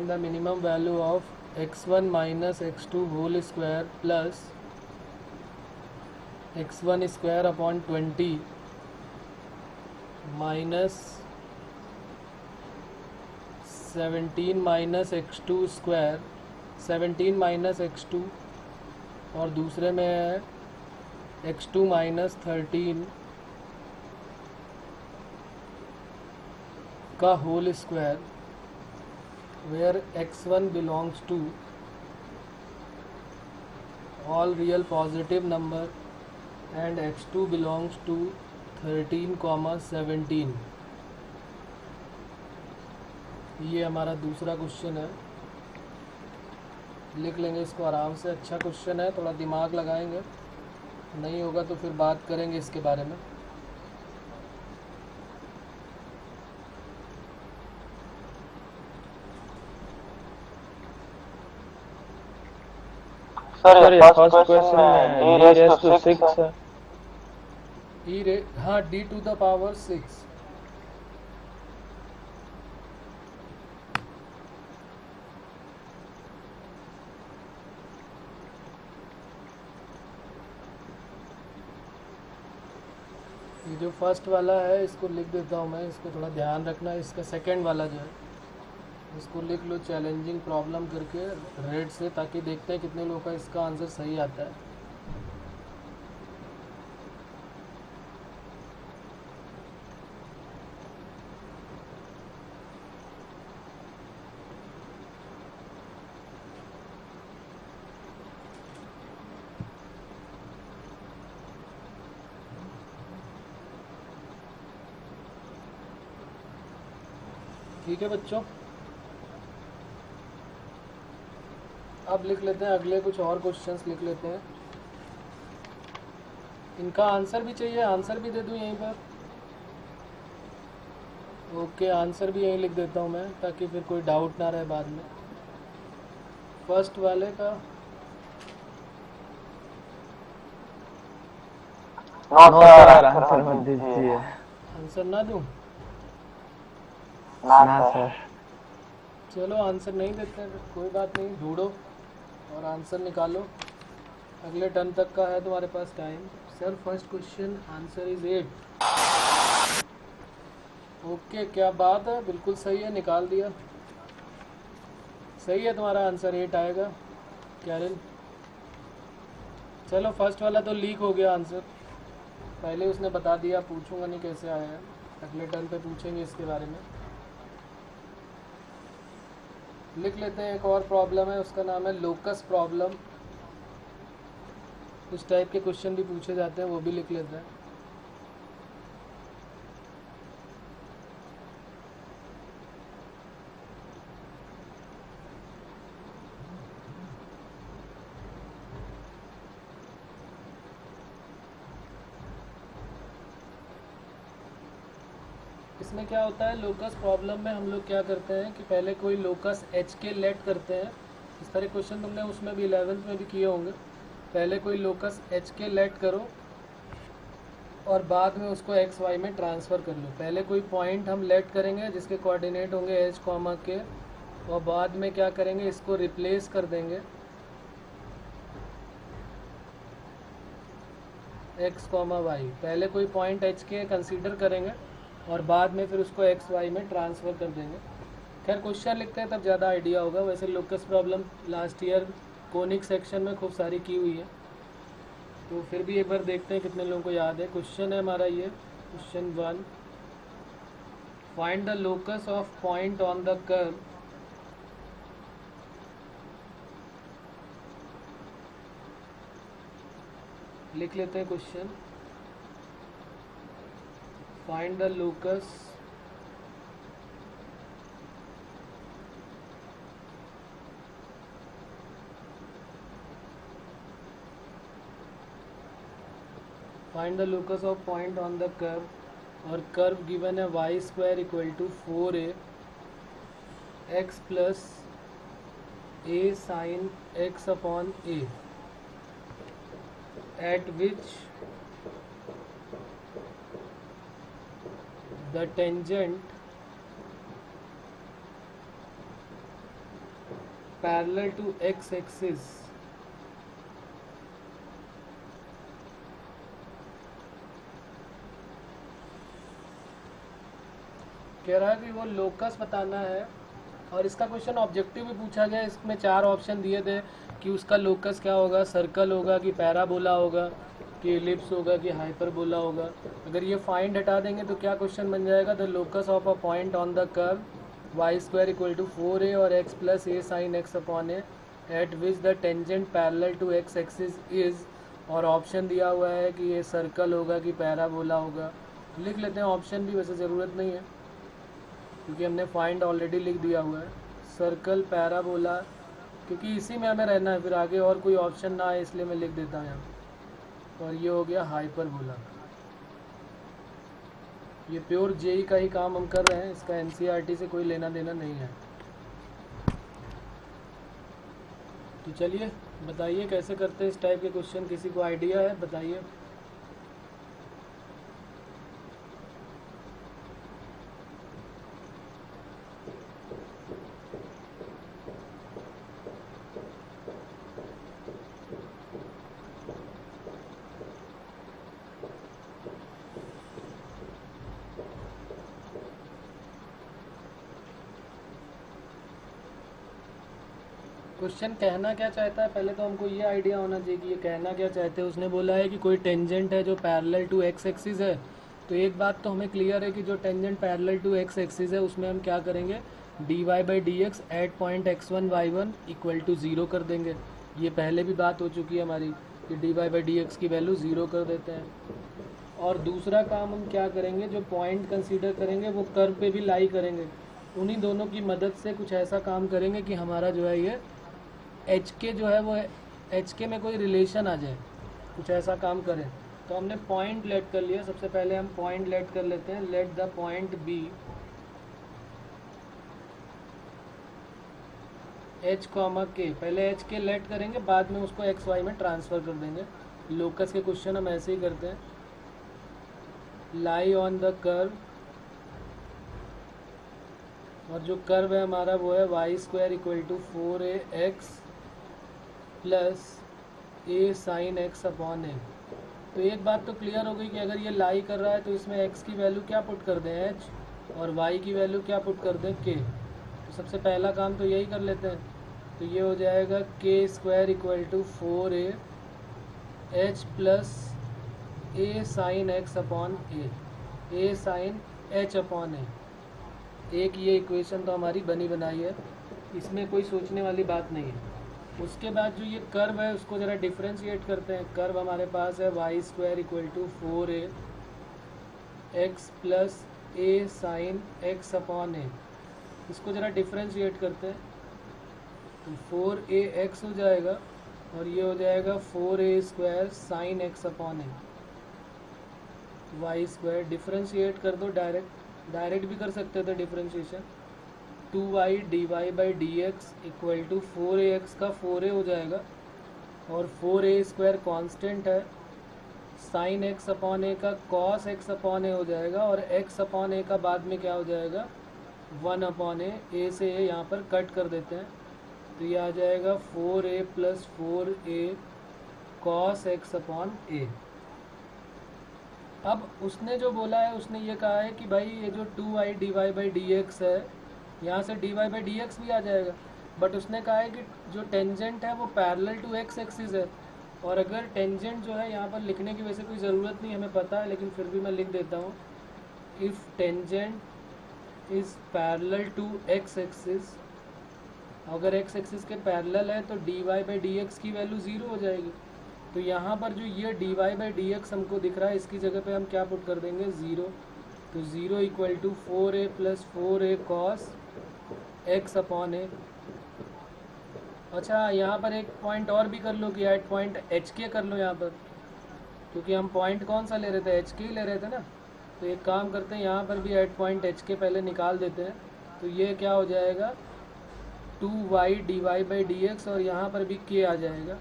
the minimum value of x1 minus x2 whole square plus x1 square upon 20 minus 17 minus x2 square, 17 minus x2, और दूसरे में है x2 minus 13 का whole square, where x1 belongs to all real positive number and x2 belongs to 13,17। ये हमारा दूसरा question है, लिख लेंगे इसको आराम से। अच्छा क्वेश्चन है, थोड़ा दिमाग लगाएंगे, नहीं होगा तो फिर बात करेंगे इसके बारे में। सर फर्स्ट क्वेश्चन में e raised to 6 है। हाँ, d to the power 6, जो फर्स्ट वाला है इसको लिख देता हूँ मैं, इसको थोड़ा ध्यान रखना। इसका सेकंड वाला जो है इसको लिख लो चैलेंजिंग प्रॉब्लम करके रेड से, ताकि देखते हैं कितने लोगों का इसका आंसर सही आता है। ठीक है बच्चों, अब लिख लेते हैं अगले कुछ और क्वेश्चंस लिख लेते हैं। इनका आंसर भी चाहिए, आंसर भी दे दूं यहीं पर। ओके, आंसर भी यहीं लिख देता हूं मैं, ताकि फिर कोई डाउट ना रहे बाद में। फर्स्ट वाले का नो सर, आंसर मत दीजिए। आंसर ना दूं? ना सर। चलो आंसर नहीं देते हैं, कोई बात नहीं, ढूंढो और आंसर निकालो। अगले टर्न तक का है तुम्हारे पास time. Sir first question answer is 8। Okay, क्या बात है, बिल्कुल सही है, निकाल दिया। सही है, तुम्हारा आंसर 8 आएगा कैरल। चलो फर्स्ट वाला तो लीक हो गया आंसर, पहले उसने बता दिया, पूछूंगा नहीं कैसे आया है, अगले टर्न पे पूछेंगे इसके बारे में। लिख लेते हैं एक और प्रॉब्लम है, उसका नाम है लोकस प्रॉब्लम। उस टाइप के क्वेश्चन भी पूछे जाते हैं, वो भी लिख लेते हैं। इसमें क्या होता है, लोकस प्रॉब्लम में हम लोग क्या करते हैं कि पहले कोई लोकस एच के लेट करते हैं। इस तरह क्वेश्चन तुमने उसमें भी 11th में भी किए होंगे। पहले कोई लोकस एच के लेट करो और बाद में उसको एक्स वाई में ट्रांसफ़र कर लो। पहले कोई पॉइंट हम लेट करेंगे जिसके कोऑर्डिनेट होंगे एच कॉमा के, और बाद में क्या करेंगे, इसको रिप्लेस कर देंगे एक्स कॉमा वाई। पहले कोई पॉइंट एच के कंसीडर करेंगे और बाद में फिर उसको एक्स वाई में ट्रांसफ़र कर देंगे। खैर क्वेश्चन लिखते हैं तब ज़्यादा आइडिया होगा। वैसे locus problem last year conic section में खूब सारी की हुई है, तो फिर भी एक बार देखते हैं कितने लोगों को याद है। क्वेश्चन है हमारा ये question 1, find the locus of point on the curve लिख लेते हैं question. Find the locus find the locus of point on the curve, और कर्व गिवन है Y square equal to 4a x plus a sine x upon a, at which the tangent parallel to x axis कह रहा है कि वो locus बताना है। और इसका क्वेश्चन ऑब्जेक्टिव भी पूछा गया। इसमें 4 ऑप्शन दिए थे कि उसका लोकस क्या होगा, सर्कल होगा कि पैराबोला होगा कि एलिप्स होगा कि हाइपरबोला होगा। अगर ये फाइंड हटा देंगे तो क्या क्वेश्चन बन जाएगा, the locus of a point on the curve y square equal to 4a और x plus a sine x upon a at which the tangent parallel to x axis is, और option दिया हुआ है कि ये circle होगा कि parabola होगा। लिख लेते हैं ऑप्शन भी, वैसे ज़रूरत नहीं है क्योंकि हमने फाइंड ऑलरेडी लिख दिया हुआ है, सर्कल पैराबोला, क्योंकि इसी में हमें रहना है, फिर आगे और कोई ऑप्शन ना आए इसलिए मैं लिख देता हूँ यहाँ। और ये हो गया हाइपरबोला। ये प्योर जेई का ही काम हम कर रहे हैं, इसका एनसीईआरटी से कोई लेना देना नहीं है। तो चलिए बताइए कैसे करते हैं इस टाइप के क्वेश्चन, किसी को आइडिया है बताइए। क्वेश्चन कहना क्या चाहता है, पहले तो हमको ये आइडिया होना चाहिए कि ये कहना क्या चाहते हैं। उसने बोला है कि कोई टेंजेंट है जो पैरेलल टू एक्स एक्सिस है। तो एक बात तो हमें क्लियर है कि जो tangent parallel to x axis है उसमें हम क्या करेंगे, d Y by D x at point x1 y1 equal to zero कर देंगे। ये पहले भी बात हो चुकी है हमारी कि d Y by D x की वैल्यू ज़ीरो कर देते हैं। और दूसरा काम हम क्या करेंगे, जो पॉइंट कंसीडर करेंगे वो कर्व पे भी लाई करेंगे। उन्हीं दोनों की मदद से कुछ ऐसा काम करेंगे कि हमारा जो है ये एच के जो है वो एच के में कोई रिलेशन आ जाए, कुछ ऐसा काम करें। तो हमने पॉइंट लेट कर लिया। सबसे पहले हम पॉइंट लेट कर लेते हैं। Let the point be h comma k. पहले एच के लेट करेंगे, बाद में उसको एक्स वाई में ट्रांसफ़र कर देंगे। लोकस के क्वेश्चन हम ऐसे ही करते हैं। लाई ऑन द कर्व, और जो कर्व है हमारा वो है Y square equal to 4ax plus A sine X upon A. तो एक बात तो क्लियर हो गई कि अगर ये लाई कर रहा है तो इसमें x की वैल्यू क्या पुट कर दें, h, और y की वैल्यू क्या पुट कर दें, k। तो सबसे पहला काम तो यही कर लेते हैं। तो ये हो जाएगा k square equal to 4a h plus A sine X upon A sine h upon A. एक ये इक्वेशन तो हमारी बनी बनाई है, इसमें कोई सोचने वाली बात नहीं है। उसके बाद जो ये कर्व है उसको ज़रा डिफ्रेंशिएट करते हैं। कर्व हमारे पास है Y square equal to 4ax plus A sine X upon A. इसको ज़रा डिफ्रेंशिएट करते हैं। तो 4ax हो जाएगा और ये हो जाएगा 4a square sine X upon A. Y square differentiate कर दो, डायरेक्ट भी कर सकते थे differentiation. 2y D Y by D X equal to 4ax का 4a हो जाएगा, और 4a स्क्वायर कॉन्स्टेंट है। साइन एक्स अपॉन ए का कॉस एक्स अपॉन ए हो जाएगा, और एक्स अपॉन ए का बाद में क्या हो जाएगा, 1 अपॉन ए से ए यहाँ पर कट कर देते हैं। तो ये आ जाएगा 4a plus 4a cos X upon A. अब उसने जो बोला है, उसने ये कहा है कि भाई ये जो 2y D Y by D x है, यहाँ से d Y by D x भी आ जाएगा। बट उसने कहा है कि जो टेंजेंट है वो पैरेलल टू एक्स एक्सिस है। और अगर टेंजेंट जो है, यहाँ पर लिखने की वैसे कोई ज़रूरत नहीं, हमें पता है, लेकिन फिर भी मैं लिख देता हूँ। If tangent is parallel to x axis, अगर एक्स एक्सिस के पैरेलल है तो D Y by D x की वैल्यू ज़ीरो हो जाएगी। तो यहाँ पर जो ये d Y by D x हमको दिख रहा है, इसकी जगह पे हम क्या पुट कर देंगे, ज़ीरो। तो zero equal to 4a plus 4a cos X upon A. अच्छा, यहाँ पर एक पॉइंट और भी कर लो कि एट पॉइंट एच के कर लो यहाँ पर, क्योंकि हम पॉइंट कौन सा ले रहे थे, एच के ही ले रहे थे ना। तो एक काम करते हैं, यहाँ पर भी एट पॉइंट एच के पहले निकाल देते हैं। तो ये क्या हो जाएगा, 2y D Y by D x, और यहाँ पर भी k आ जाएगा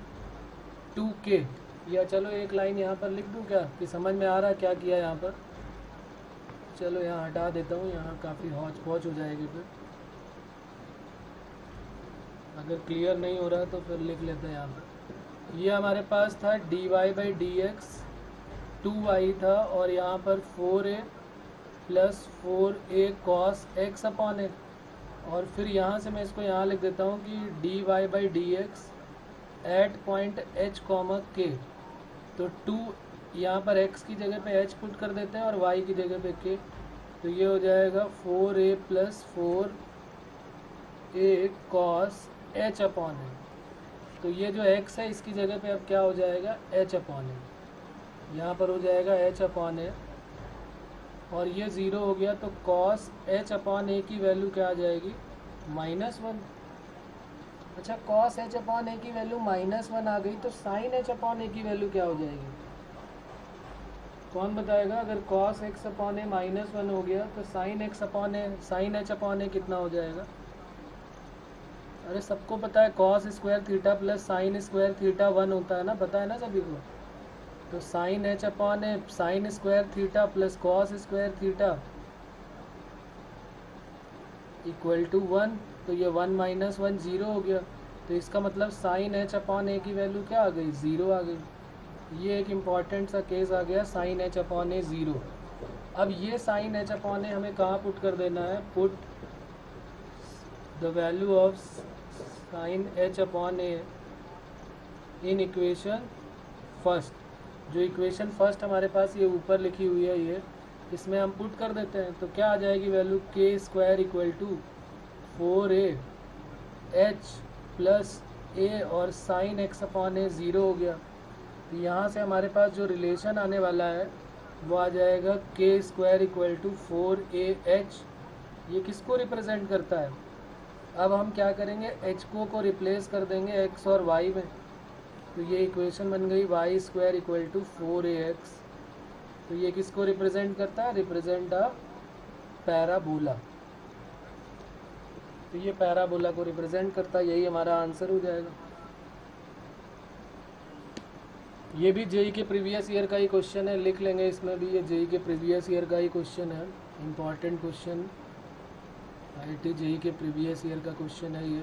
2k। या चलो एक लाइन यहाँ पर लिख दूँ क्या, कि समझ में आ रहा है क्या किया यहाँ पर। चलो यहाँ हटा देता हूँ, यहाँ काफ़ी हौच पौच हो जाएगी। फिर अगर क्लियर नहीं हो रहा तो फिर लिख लेते हैं यहाँ पर। ये हमारे पास था D Y by D X 2y था, और यहाँ पर 4a plus 4a cos X upon A. और फिर यहाँ से मैं इसको यहाँ लिख देता हूँ कि d Y by D x at point h comma k. तो 2 यहाँ पर x की जगह पे h पुट कर देते हैं और y की जगह पे k। तो ये हो जाएगा 4a plus 4a cos h upon A. तो ये जो x है इसकी जगह पे अब क्या हो जाएगा, h अपॉन ए। यहाँ पर हो जाएगा h अपॉन ए, और ये ज़ीरो हो गया। तो कॉस h अपॉन ए की वैल्यू क्या आ जाएगी, -1। अच्छा, कॉस h अपॉन ए की वैल्यू -1 आ गई, तो साइन h अपॉन ए की वैल्यू क्या हो जाएगी, कौन बताएगा। अगर कॉस x अपॉन ए -1 हो गया तो साइन x अपॉन ए, साइन h अपॉन ए कितना हो जाएगा। अरे सबको पता है cos square theta plus sign square theta 1 होता है ना, पता है ना सभी को। तो sine h upon A sine square theta plus cos square theta equal to 1। तो ये 1 - 1 0 हो गया। तो इसका मतलब साइन h अपॉन ए की वैल्यू क्या आ गई, 0 आ गई। ये एक इम्पॉर्टेंट सा केस आ गया, साइन h अपॉन ए 0। अब ये साइन h अपॉन ए हमें कहाँ पुट कर देना है, put the value of sine h upon A in equation first. जो इक्वेशन फर्स्ट हमारे पास ये ऊपर लिखी हुई है, ये इसमें हम पुट कर देते हैं तो क्या आ जाएगी value, K square equal to 4a H plus A और साइन एक्स अपॉन ए 0 हो गया। तो यहाँ से हमारे पास जो रिलेशन आने वाला है वो आ जाएगा के स्क्वायर इक्वल टू 4a(h). ये किसको रिप्रेजेंट करता है? अब हम क्या करेंगे, h को रिप्लेस कर देंगे x और y में, तो ये इक्वेशन बन गई y square equal to 4ax। तो ये किसको रिप्रेजेंट करता है? Represent a parabola. तो ये पैराबोला को रिप्रेजेंट करता है, यही हमारा आंसर हो जाएगा। ये भी जेई के प्रीवियस ईयर का ही क्वेश्चन है, लिख लेंगे इसमें भी, ये जेई के प्रीवियस ईयर का ही क्वेश्चन है, इम्पॉर्टेंट क्वेश्चन, आईटी जेई के प्रीवियस ईयर का क्वेश्चन है ये।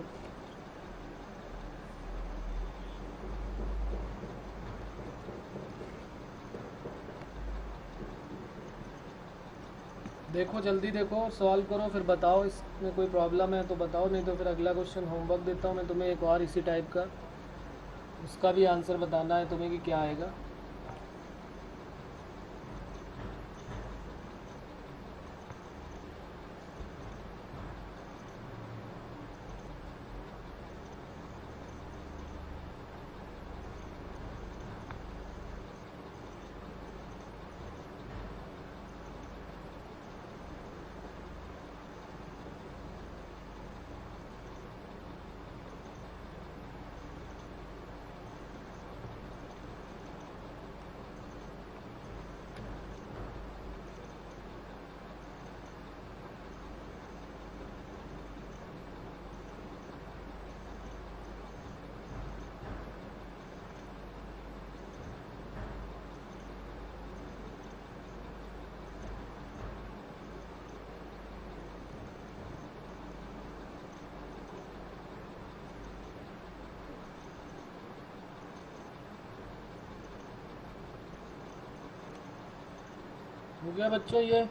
देखो जल्दी देखो, सॉल्व करो, फिर बताओ इसमें कोई प्रॉब्लम है तो बताओ, नहीं तो फिर अगला क्वेश्चन होमवर्क देता हूँ मैं तुम्हें एक और इसी टाइप का, उसका भी आंसर बताना है तुम्हें कि क्या आएगा। हो गया बच्चों ये?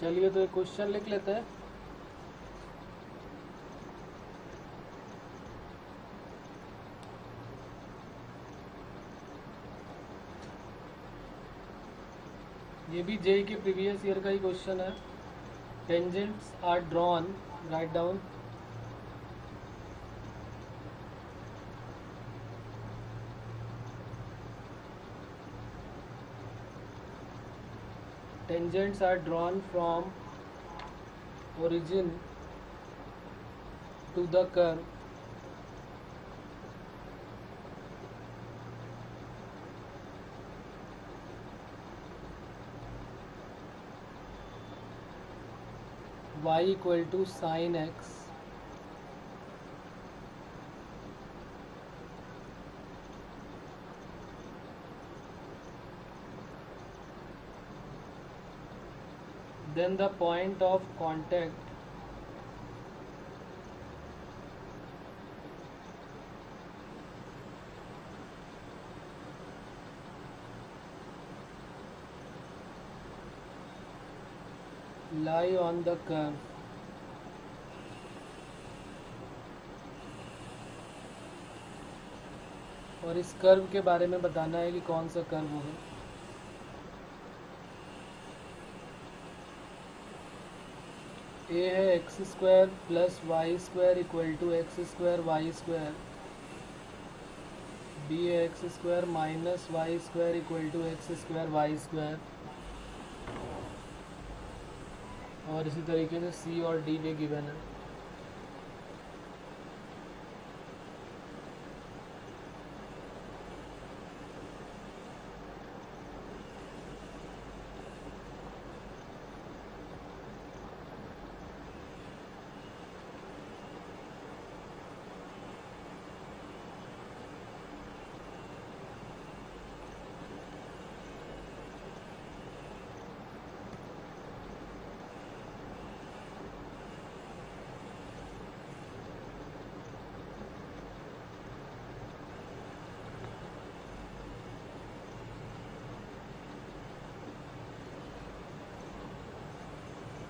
चलिए तो एक क्वेश्चन लिख लेते हैं। ये भी जेई के प्रीवियस ईयर का ही क्वेश्चन है। Tangents are drawn, write down, tangents are drawn from origin to the curve y equal to sin x then the point of contact lie on the curve और इस curve के बारे में बताना है कि कौन सा कर्व होगा। ए है X square plus Y square equal to x square Y square, B है X square minus Y square equal to x square Y square, और इसी तरीके से सी और डी भी गिवन है।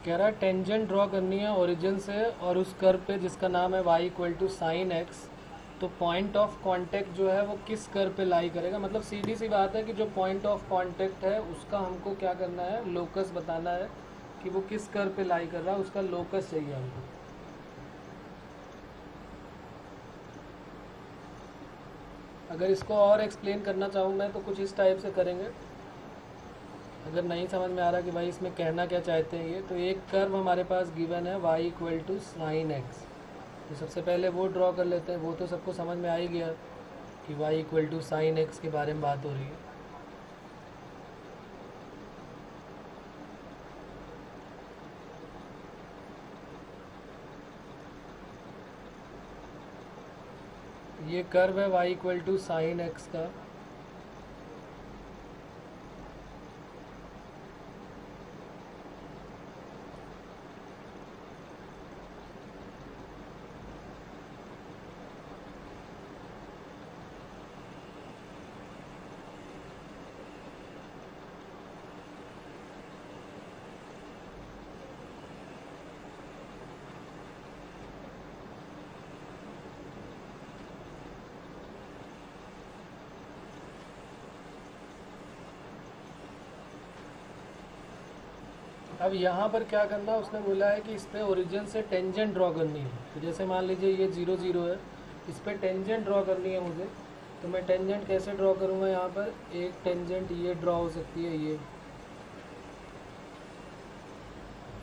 कह रहा है टेंजेंट ड्रॉ करनी है ओरिजिन से और उस कर्व पे जिसका नाम है y equal to sine x. तो पॉइंट ऑफ कांटेक्ट जो है वो किस कर्व पे लाई करेगा, मतलब सीधी सी बात है कि जो पॉइंट ऑफ कांटेक्ट है उसका हमको क्या करना है, लोकस बताना है कि वो किस कर्व पे लाई कर रहा है, उसका लोकस चाहिए हमको। अगर इसको और एक्सप्लेन करना चाहूँ मैं तो कुछ इस टाइप से करेंगे, अगर नहीं समझ में आ रहा कि भाई इसमें कहना क्या चाहते हैं ये, तो एक कर्व हमारे पास गिवन है y equal to sine x. तो सबसे पहले वो ड्रॉ कर लेते हैं, वो तो सबको समझ में आ ही गया कि y equal to sine x के बारे में बात हो रही है। ये कर्व है y equal to sine x का। अब यहाँ पर क्या करना है, उसने बोला है कि इस पर ओरिजिन से टेंजेंट ड्रॉ करनी है। तो जैसे मान लीजिए ये 0 0 है, इस पर टेंजेंट ड्रॉ करनी है मुझे। तो मैं टेंजेंट कैसे ड्रॉ करूँगा, यहाँ पर एक टेंजेंट ये ड्रॉ हो सकती है, ये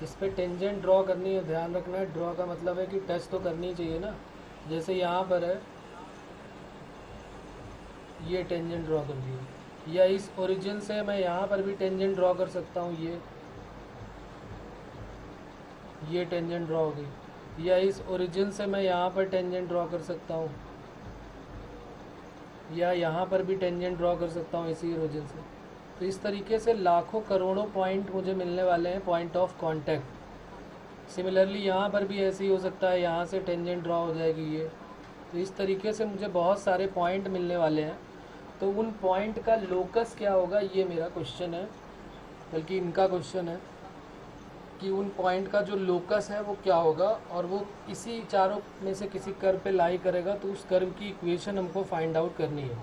इस पर टेंजेंट ड्रॉ करनी है। ध्यान रखना है, ड्रॉ का मतलब है कि टच तो करनी चाहिए ना। जैसे यहाँ पर है ये टेंजेंट ड्रॉ कर दी, या इस ओरिजिन से मैं यहाँ पर भी टेंजेंट ड्रॉ कर सकता हूँ, ये टेंजेंट ड्रॉ हो गई। या इस ओरिजिन से मैं यहाँ पर टेंजेंट ड्रॉ कर सकता हूँ, या यहाँ पर भी टेंजेंट ड्रॉ कर सकता हूँ इसी ओरिजिन से। तो इस तरीके से लाखों करोड़ों पॉइंट मुझे मिलने वाले हैं पॉइंट ऑफ कांटेक्ट। सिमिलरली यहाँ पर भी ऐसे ही हो सकता है, यहाँ से टेंजेंट ड्रॉ हो जाएगी ये। तो इस तरीके से मुझे बहुत सारे पॉइंट मिलने वाले हैं। तो उन पॉइंट का लोकस क्या होगा, ये मेरा क्वेश्चन है, बल्कि इनका क्वेश्चन है कि उन पॉइंट का जो लोकस है वो क्या होगा, और वो इसी चारों में से किसी कर्व पे लाई करेगा। तो उस कर्व की इक्वेशन हमको फाइंड आउट करनी है।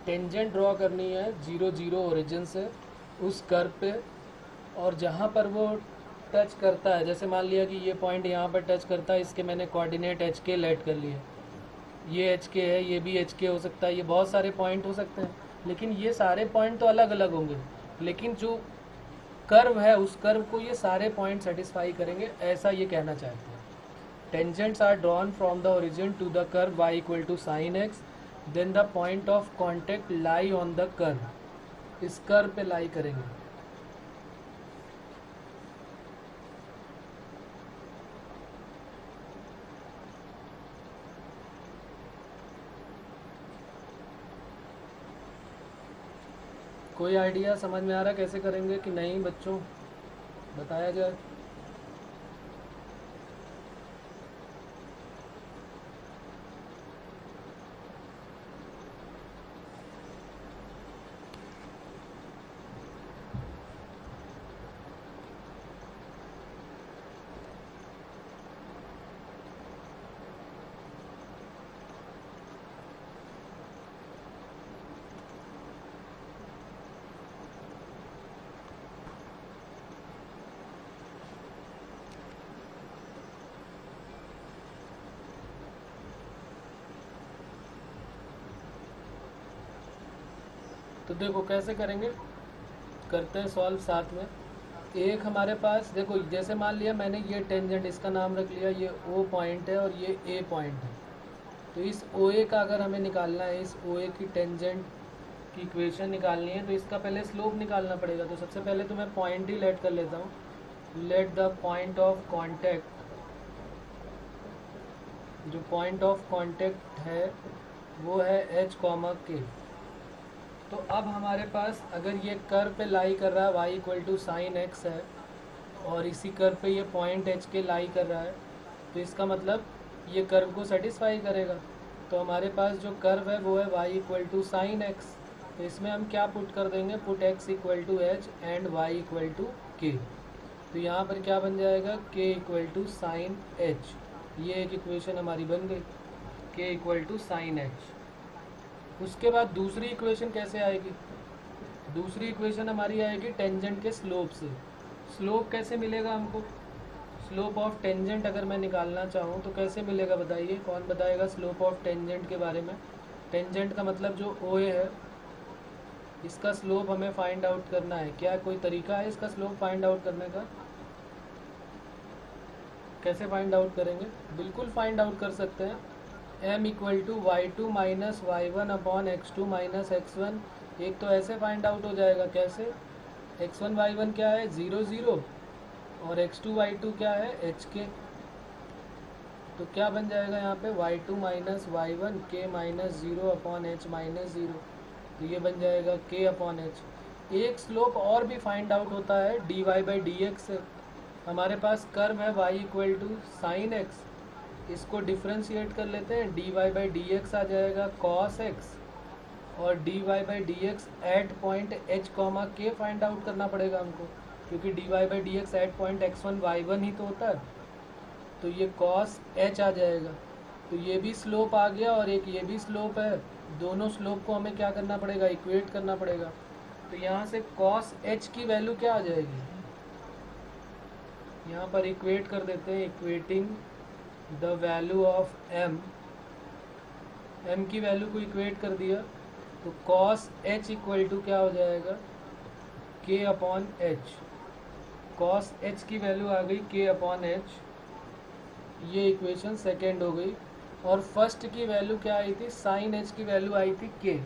टेंजेंट ड्रॉ करनी है 0 0 ओरिजिन से उस कर्व पे, और जहाँ पर वो टच करता है, जैसे मान लिया कि ये पॉइंट यहाँ पर टच करता है, इसके मैंने कोऑर्डिनेट एच के लेट कर लिए, ये एच के है, ये भी एच के हो सकता है, ये बहुत सारे पॉइंट हो सकते हैं। लेकिन ये सारे पॉइंट तो अलग अलग होंगे, लेकिन जो कर्व है उस कर्व को ये सारे पॉइंट सेटिस्फाई करेंगे, ऐसा ये कहना चाहते हैं। Tangents are drawn from the origin to the curve y equal to sine x, then the point of contact lie on the curve. इस कर्व पे लाई करेंगे। कोई आइडिया समझ में आ रहा कैसे करेंगे कि नहीं बच्चों, बताया जाए। तो देखो कैसे करेंगे, करते हैं सॉल्व साथ में। एक हमारे पास देखो, जैसे मान लिया मैंने ये टेंजेंट, इसका नाम रख लिया, ये ओ पॉइंट है और ये ए पॉइंट है। तो इस ओ ए का अगर हमें निकालना है, इस ओ ए की टेंजेंट की इक्वेशन निकालनी है, तो इसका पहले स्लोप निकालना पड़ेगा। तो सबसे पहले तो मैं पॉइंट ही लेट कर लेता हूँ। Late the point of contact, जो पॉइंट ऑफ कॉन्टेक्ट है वो है एच कॉमा के। तो अब हमारे पास अगर ये कर्व पे लाई कर रहा है y equal to sine x है, और इसी कर्व पे ये पॉइंट एच के लाई कर रहा है, तो इसका मतलब ये कर्व को सेटिस्फाई करेगा। तो हमारे पास जो कर्व है वो है y equal to sine x. तो इसमें हम क्या पुट कर देंगे, put x equal to h and y equal to k. तो यहाँ पर क्या बन जाएगा, k equal to sine h. ये एक इक्वेशन हमारी बन गई, k equal to sine h. उसके बाद दूसरी इक्वेशन कैसे आएगी, दूसरी इक्वेशन हमारी आएगी टेंजेंट के स्लोप से। स्लोप कैसे मिलेगा हमको, स्लोप ऑफ टेंजेंट अगर मैं निकालना चाहूँ तो कैसे मिलेगा बताइए, कौन बताएगा स्लोप ऑफ टेंजेंट के बारे में। टेंजेंट का मतलब जो ओ ए है, इसका स्लोप हमें फाइंड आउट करना है। क्या कोई तरीका है इसका स्लोप फाइंड आउट करने का, कैसे फाइंड आउट करेंगे, बिल्कुल फाइंड आउट कर सकते हैं। m equal to y two minus y one upon x two minus x one. एक तो ऐसे फाइंड आउट हो जाएगा, कैसे, x1 y1 क्या है 0 0 और x2 y2 क्या है एच के। तो क्या बन जाएगा यहाँ पे y2 माइनस वाई वन के minus zero upon H minus zero. तो ये बन जाएगा k अपॉन एच। एक स्लोप और भी फाइंड आउट होता है dy बाई डी एक्स से। हमारे पास कर्व है y equal to sine x, इसको डिफ्रेंशिएट कर लेते हैं, dy बाई डी एक्स आ जाएगा cos x, और dy by D x at point h comma k find out करना पड़ेगा हमको, क्योंकि dy by D x at point x1 y1 ही तो होता है। तो ये cos h आ जाएगा। तो ये भी स्लोप आ गया और एक ये भी स्लोप है, दोनों स्लोप को हमें क्या करना पड़ेगा, इक्वेट करना पड़ेगा। तो यहाँ से cos h की वैल्यू क्या आ जाएगी, यहाँ पर इक्वेट कर देते हैं, equating the value of m की वैल्यू को इक्वेट कर दिया। तो cos h इक्वल टू क्या हो जाएगा, k upon H. cos h की वैल्यू आ गई k अपॉन एच, ये इक्वेशन सेकेंड हो गई। और फर्स्ट की वैल्यू क्या आई थी, साइन h की वैल्यू आई थी k।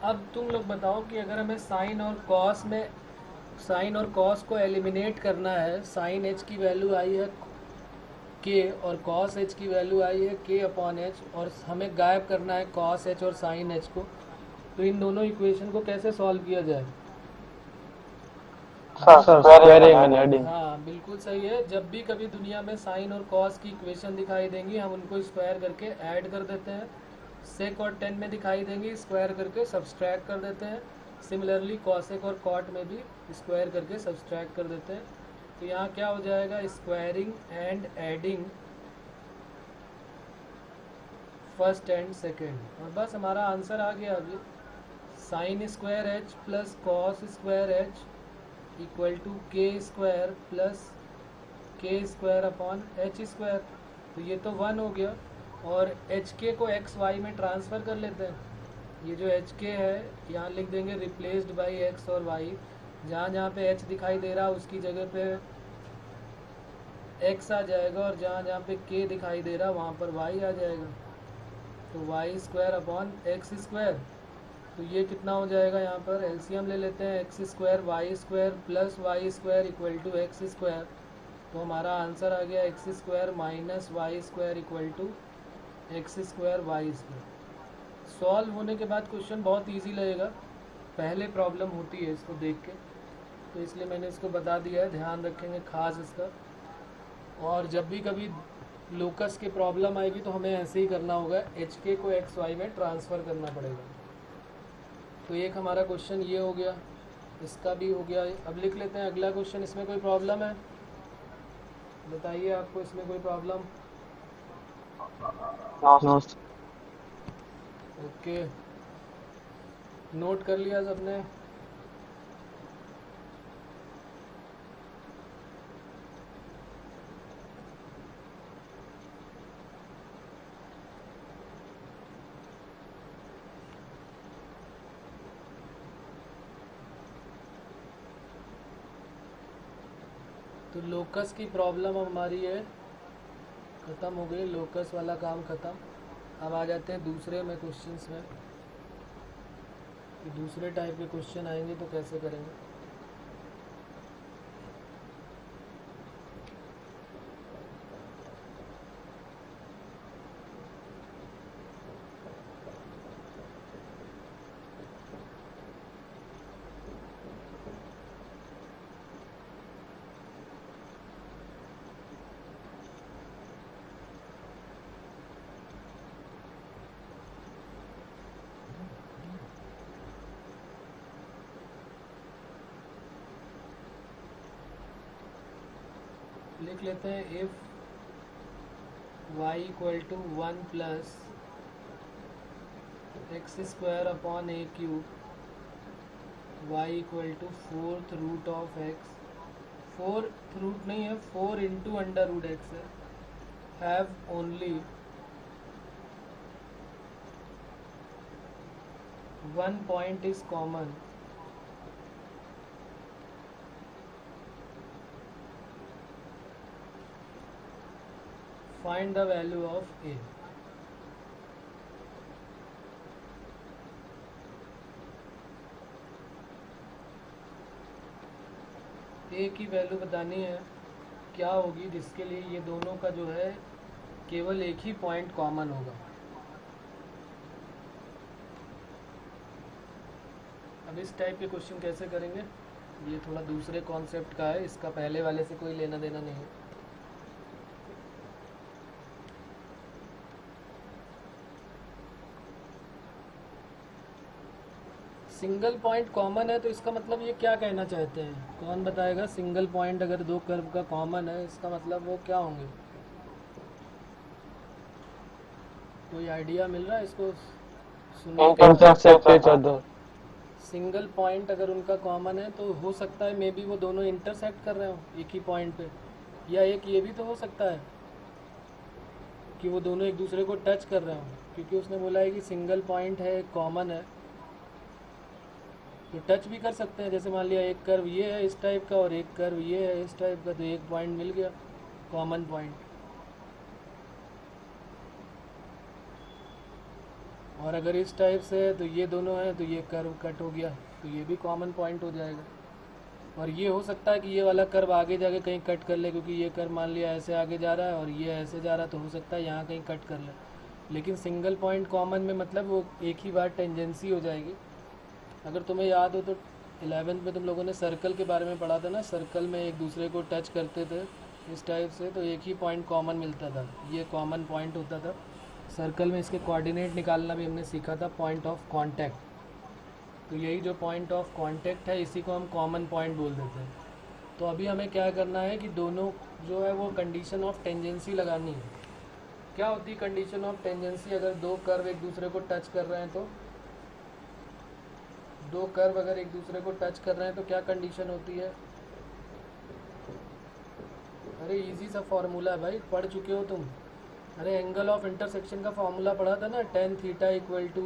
अब तुम लोग बताओ कि अगर हमें साइन और कॉस में, साइन और कॉस को एलिमिनेट करना है, साइन h की वैल्यू आई है k और cos h की वैल्यू आई है k अपॉन एच, और हमें गायब करना है cos h और sin h को। तो इन दोनों इक्वेशन को कैसे सॉल्व किया जाए, स्क्वायरिंग एंड एडिंग। हाँ बिल्कुल सही है। जब भी कभी दुनिया में साइन और कॉस की इक्वेशन दिखाई देंगी, हम उनको स्क्वायर करके ऐड कर देते हैं। सेक और टेन में दिखाई देंगी, स्क्वायर करके सब्सट्रैक्ट कर देते हैं। सिमिलरली कॉसेक और कॉट में भी स्क्वायर करके सब्सट्रैक्ट कर देते हैं। तो यहाँ क्या हो जाएगा, squaring and adding first and second, और बस हमारा आंसर आ गया अभी। Sine square h plus cos square h equal to k square plus k square upon h square. तो ये तो 1 हो गया, और एच के को एक्स वाई में ट्रांसफ़र कर लेते हैं। ये जो एच के है यहाँ लिख देंगे रिप्लेस्ड बाई एक्स और वाई। जहाँ जहाँ पे एच दिखाई दे रहा है उसकी जगह पे एक्स आ जाएगा, और जहाँ जहाँ पे के दिखाई दे रहा है वहाँ पर वाई आ जाएगा। तो y square upon x square. तो ये कितना हो जाएगा, यहाँ पर एलसीएम ले लेते हैं, x square Y square plus Y square equal to x square. तो हमारा आंसर आ गया x square minus Y square equal to x square Y square. Solve होने के बाद क्वेश्चन बहुत इजी लगेगा, पहले प्रॉब्लम होती है इसको देख के, तो इसलिए मैंने इसको बता दिया है, ध्यान रखेंगे खास इसका। और जब भी कभी लोकस की प्रॉब्लम आएगी तो हमें ऐसे ही करना होगा, एच के को एक्स वाई में ट्रांसफ़र करना पड़ेगा। तो एक हमारा क्वेश्चन ये हो गया, इसका भी हो गया। अब लिख लेते हैं अगला क्वेश्चन। इसमें कोई प्रॉब्लम है, बताइए आपको इसमें कोई प्रॉब्लम। ओके, नोट कर लिया सबने। तो लोकस की प्रॉब्लम हमारी है ख़त्म हो गई, लोकस वाला काम ख़त्म। अब आ जाते हैं दूसरे में क्वेश्चंस में, कि दूसरे टाइप के क्वेश्चन आएंगे तो कैसे करेंगे। लिख लेते हैं if y equal to 1 plus x square upon A cube, y equal to 4th root of x, 4th root नहीं है, 4 इंटू अंडर रूट एक्स है, have only one point is common find the value of a। A की value बतानी है क्या होगी जिसके लिए ये दोनों का जो है केवल एक ही पॉइंट कॉमन होगा। अब इस टाइप के क्वेश्चन कैसे करेंगे, ये थोड़ा दूसरे कॉन्सेप्ट का है, इसका पहले वाले से कोई लेना देना नहीं है। सिंगल पॉइंट कॉमन है तो इसका मतलब ये क्या कहना चाहते हैं, कौन बताएगा? सिंगल पॉइंट अगर दो कर्व का कॉमन है इसका मतलब वो क्या होंगे? कोई आइडिया मिल रहा है इसको सुनिए। सिंगल पॉइंट अगर उनका कॉमन है तो हो सकता है मे बी वो दोनों इंटरसेक्ट कर रहे हो एक ही पॉइंट पे, या एक ये भी तो हो सकता है कि वो दोनों एक दूसरे को टच कर रहे हो, क्योंकि उसने बोला है कि सिंगल पॉइंट है, कॉमन है, तो टच भी कर सकते हैं। जैसे मान लिया एक कर्व ये है इस टाइप का और एक कर्व ये है इस टाइप का, तो एक पॉइंट मिल गया कॉमन पॉइंट। और अगर इस टाइप से है तो ये दोनों हैं तो ये कर्व कट हो गया तो ये भी कॉमन पॉइंट हो जाएगा। और ये हो सकता है कि ये वाला कर्व आगे जाके कहीं कट कर ले, क्योंकि ये कर्व मान लिया ऐसे आगे जा रहा है और ये ऐसे जा रहा है, तो हो सकता है यहाँ कहीं कट कर ले। लेकिन सिंगल पॉइंट कॉमन में मतलब वो एक ही बार टेंजेंसी हो जाएगी। अगर तुम्हें याद हो तो 11th में तुम लोगों ने सर्कल के बारे में पढ़ा था ना, सर्कल में एक दूसरे को टच करते थे इस टाइप से तो एक ही पॉइंट कॉमन मिलता था, ये कॉमन पॉइंट होता था। सर्कल में इसके कोऑर्डिनेट निकालना भी हमने सीखा था, पॉइंट ऑफ कांटेक्ट। तो यही जो पॉइंट ऑफ कांटेक्ट है इसी को हम कॉमन पॉइंट बोल देते हैं। तो अभी हमें क्या करना है कि दोनों जो है वो कंडीशन ऑफ टेंजेंसी लगानी है। क्या होती है कंडीशन ऑफ टेंजेंसी? अगर दो कर्व एक दूसरे को टच कर रहे हैं तो दो कर्व अगर एक दूसरे को टच कर रहे हैं तो क्या कंडीशन होती है? अरे इजी सा फॉर्मूला है भाई, पढ़ चुके हो तुम। अरे एंगल ऑफ इंटरसेक्शन का फॉर्मूला पढ़ा था ना, tan थीटा इक्वल टू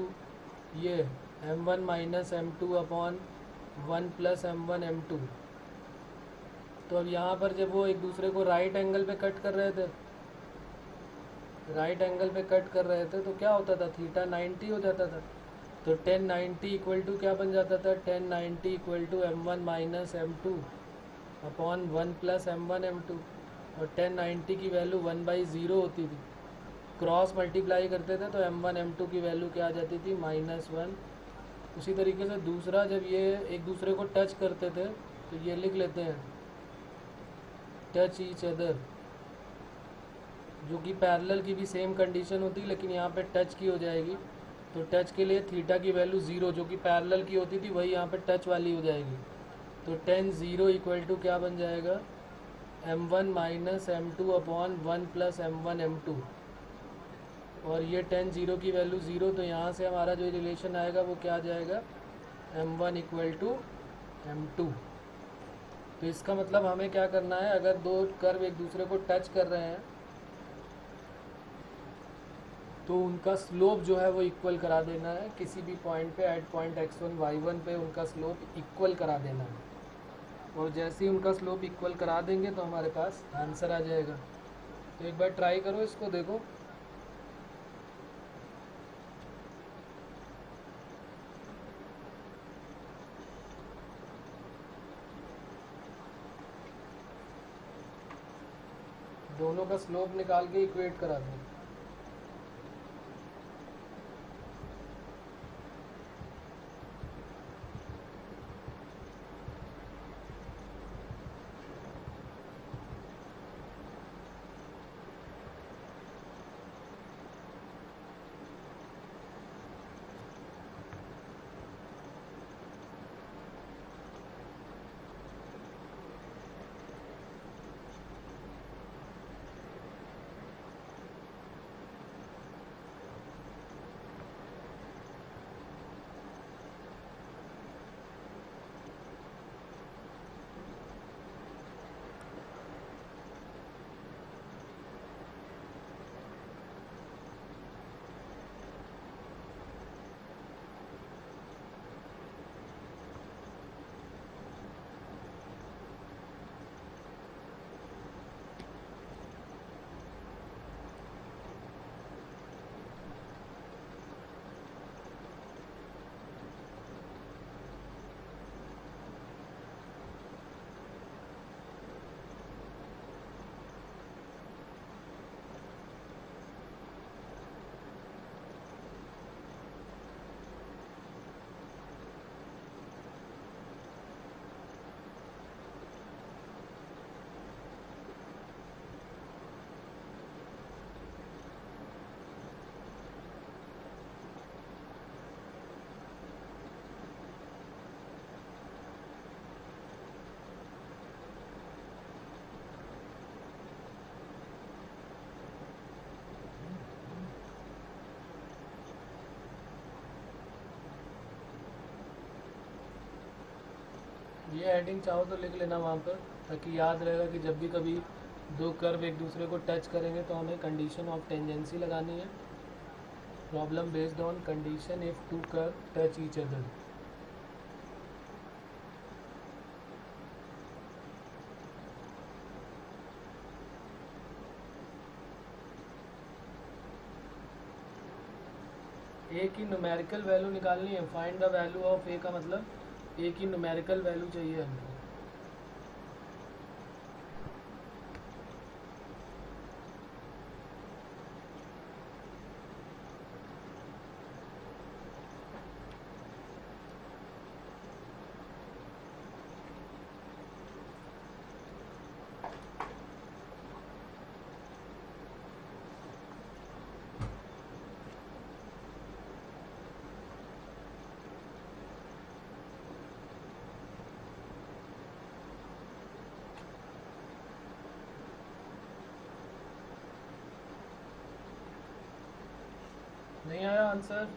ये m1 minus m2 upon 1 plus m1 m2। तो अब यहाँ पर जब वो एक दूसरे को राइट एंगल पे कट कर रहे थे, राइट एंगल पे कट कर रहे थे तो क्या होता था? थीटा 90 हो जाता था। तो tan 90 इक्वल टू क्या बन जाता था? tan 90 equal to m1 minus m2 upon 1 plus m1 m2। और tan 90 की वैल्यू 1/0 होती थी, क्रॉस मल्टीप्लाई करते थे तो m1 m2 की वैल्यू क्या आ जाती थी? -1। उसी तरीके से दूसरा, जब ये एक दूसरे को टच करते थे तो ये लिख लेते हैं टच ईच अदर, जो कि पैरेलल की भी सेम कंडीशन होती है लेकिन यहाँ पे टच की हो जाएगी। तो टच के लिए थीटा की वैल्यू 0 जो कि पैरेलल की होती थी वही यहाँ पे टच वाली हो जाएगी। तो tan 0 इक्वल टू क्या बन जाएगा? m1 minus m2 upon 1 plus m1 m2। और ये tan 0 की वैल्यू 0, तो यहाँ से हमारा जो रिलेशन आएगा वो क्या आ जाएगा? m1 equal to m2। तो इसका मतलब हमें क्या करना है, अगर दो कर्व एक दूसरे को टच कर रहे हैं तो उनका स्लोप जो है वो इक्वल करा देना है। किसी भी पॉइंट पे एट पॉइंट x1 y1 पे उनका स्लोप इक्वल करा देना है। और जैसे ही उनका स्लोप इक्वल करा देंगे तो हमारे पास आंसर आ जाएगा। तो एक बार ट्राई करो इसको, देखो। दोनों का स्लोप निकाल के इक्वेट करा दो। ये हेडिंग चाहो तो लिख लेना वहाँ पर, ताकि याद रहेगा कि जब भी कभी दो कर्व एक दूसरे को टच करेंगे तो हमें कंडीशन ऑफ टेंजेंसी लगानी है। Problem based on condition if two curve touch each other. A की न्यूमेरिकल वैल्यू निकालनी है। Find the value of A का मतलब ए की न्यूमेरिकल वैल्यू चाहिए हमको। नहीं आया आंसर?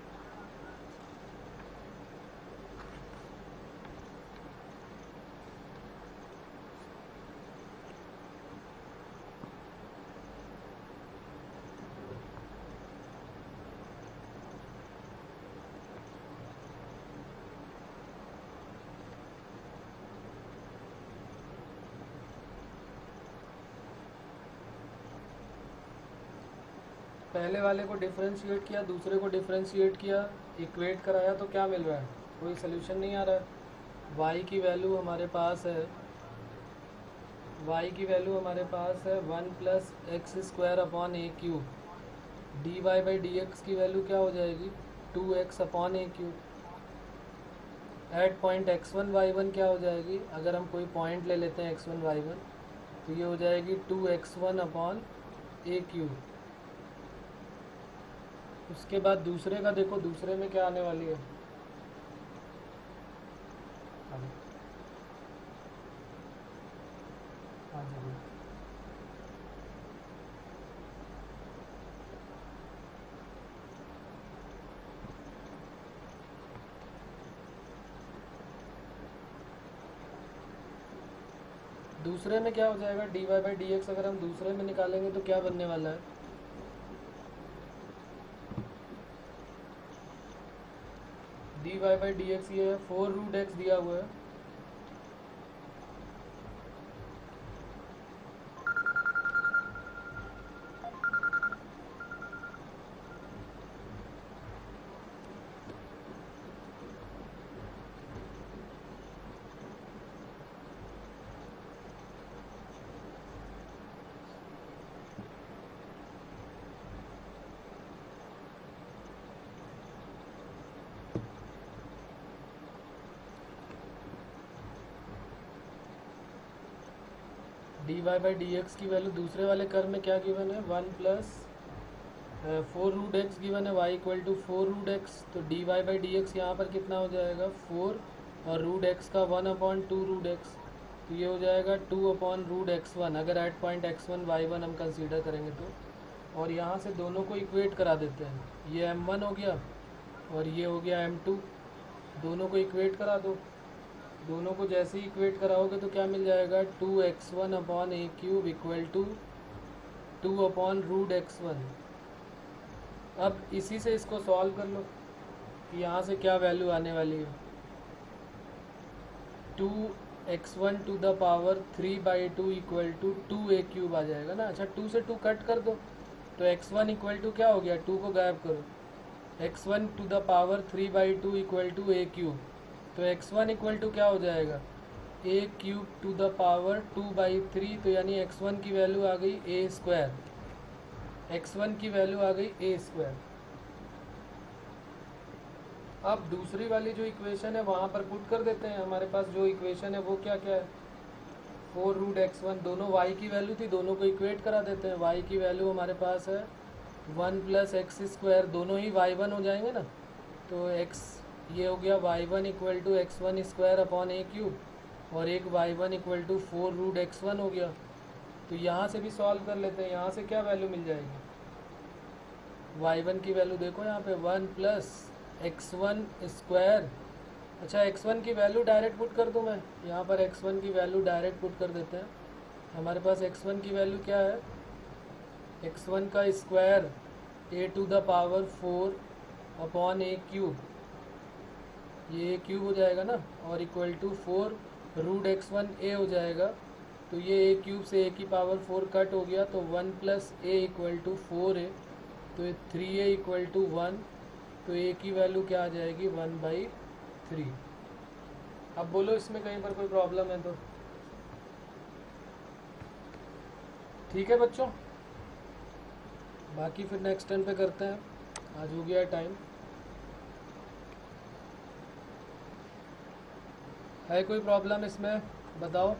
पहले वाले को डिफरेंशिएट किया, दूसरे को डिफरेंशिएट किया, इक्वेट कराया तो क्या मिल रहा है? कोई सोल्यूशन नहीं आ रहा है। y की वैल्यू हमारे पास है, y की वैल्यू हमारे पास है 1 plus x square upon A cube. D Y by D x की वैल्यू क्या हो जाएगी? 2x upon A cube. At point x1 y1 क्या हो जाएगी? अगर हम कोई पॉइंट ले लेते हैं x1 y1 तो ये हो जाएगी 2x1 अपॉन ए क्यूब। उसके बाद दूसरे का देखो, दूसरे में क्या आने वाली है? हाँ जी, दूसरे में क्या हो जाएगा? D Y by D x अगर हम दूसरे में निकालेंगे तो क्या बनने वाला है? D Y by D X ये है 4 रूट एक्स दिया हुआ है। D Y by D x की वैल्यू दूसरे वाले कर्व में क्या गिवन है? 1 प्लस 4 रूट एक्स गिवन है, y equal to 4 root X. तो D Y by D X यहाँ पर कितना हो जाएगा? 4 और रूट एक्स का 1 अपॉन 2 रूट एक्स, तो ये हो जाएगा 2 अपॉन रूट x1 अगर एट पॉइंट x1 y1 हम कंसीडर करेंगे तो। और यहाँ से दोनों को इक्वेट करा देते हैं, ये m1 हो गया और ये हो गया m2। दोनों को इक्वेट करा दो। दोनों को जैसे ही इक्वेट कराओगे तो क्या मिल जाएगा? 2x1 upon A cube equal to 2 upon root x1। अब इसी से इसको सॉल्व कर लो कि यहाँ से क्या वैल्यू आने वाली है। 2x1 to the power 3/2 equal to 2a cube आ जाएगा ना। अच्छा, 2 से 2 कट कर दो तो x1 इक्वल टू क्या हो गया? 2 को गायब करो, x1 to the power 3/2 equal to a cube. तो x1 इक्वल टू क्या हो जाएगा? a cube to the power 2/3, तो यानी x1 की वैल्यू आ गई a स्क्वायर। x1 की वैल्यू आ गई a स्क्वायर। अब दूसरी वाली जो इक्वेशन है वहाँ पर पुट कर देते हैं। हमारे पास जो इक्वेशन है वो क्या क्या है? 4 रूट x1, दोनों y की वैल्यू थी, दोनों को इक्वेट करा देते हैं। y की वैल्यू हमारे पास है 1 प्लस एक्स स्क्वायर, दोनों ही y1 हो जाएंगे ना। तो x ये हो गया y1 equal to x1 square upon A cube, और एक y1 equal to 4 root x1 हो गया। तो यहाँ से भी सॉल्व कर लेते हैं। यहाँ से क्या वैल्यू मिल जाएगी? y1 की वैल्यू देखो यहाँ पे 1 प्लस x1 स्क्वायर अच्छा x1 की वैल्यू डायरेक्ट पुट कर दूँ मैं, यहाँ पर x1 की वैल्यू डायरेक्ट पुट कर देते हैं। हमारे पास x1 की वैल्यू क्या है, x1 का square a⁴ upon a cube, ये a क्यूब हो जाएगा ना, और equal to 4 root x1 a हो जाएगा। तो ये a क्यूब से a⁴ कट हो गया, तो 1 plus a equal to 4a, तो ये 3a इक्वल टू 1, तो a की वैल्यू क्या आ जाएगी 1/3। अब बोलो इसमें कहीं पर कोई प्रॉब्लम है तो। ठीक है बच्चों, बाकी फिर नेक्स्ट टाइम पे करते हैं, आज हो गया टाइम। है कोई प्रॉब्लम इसमें बताओ।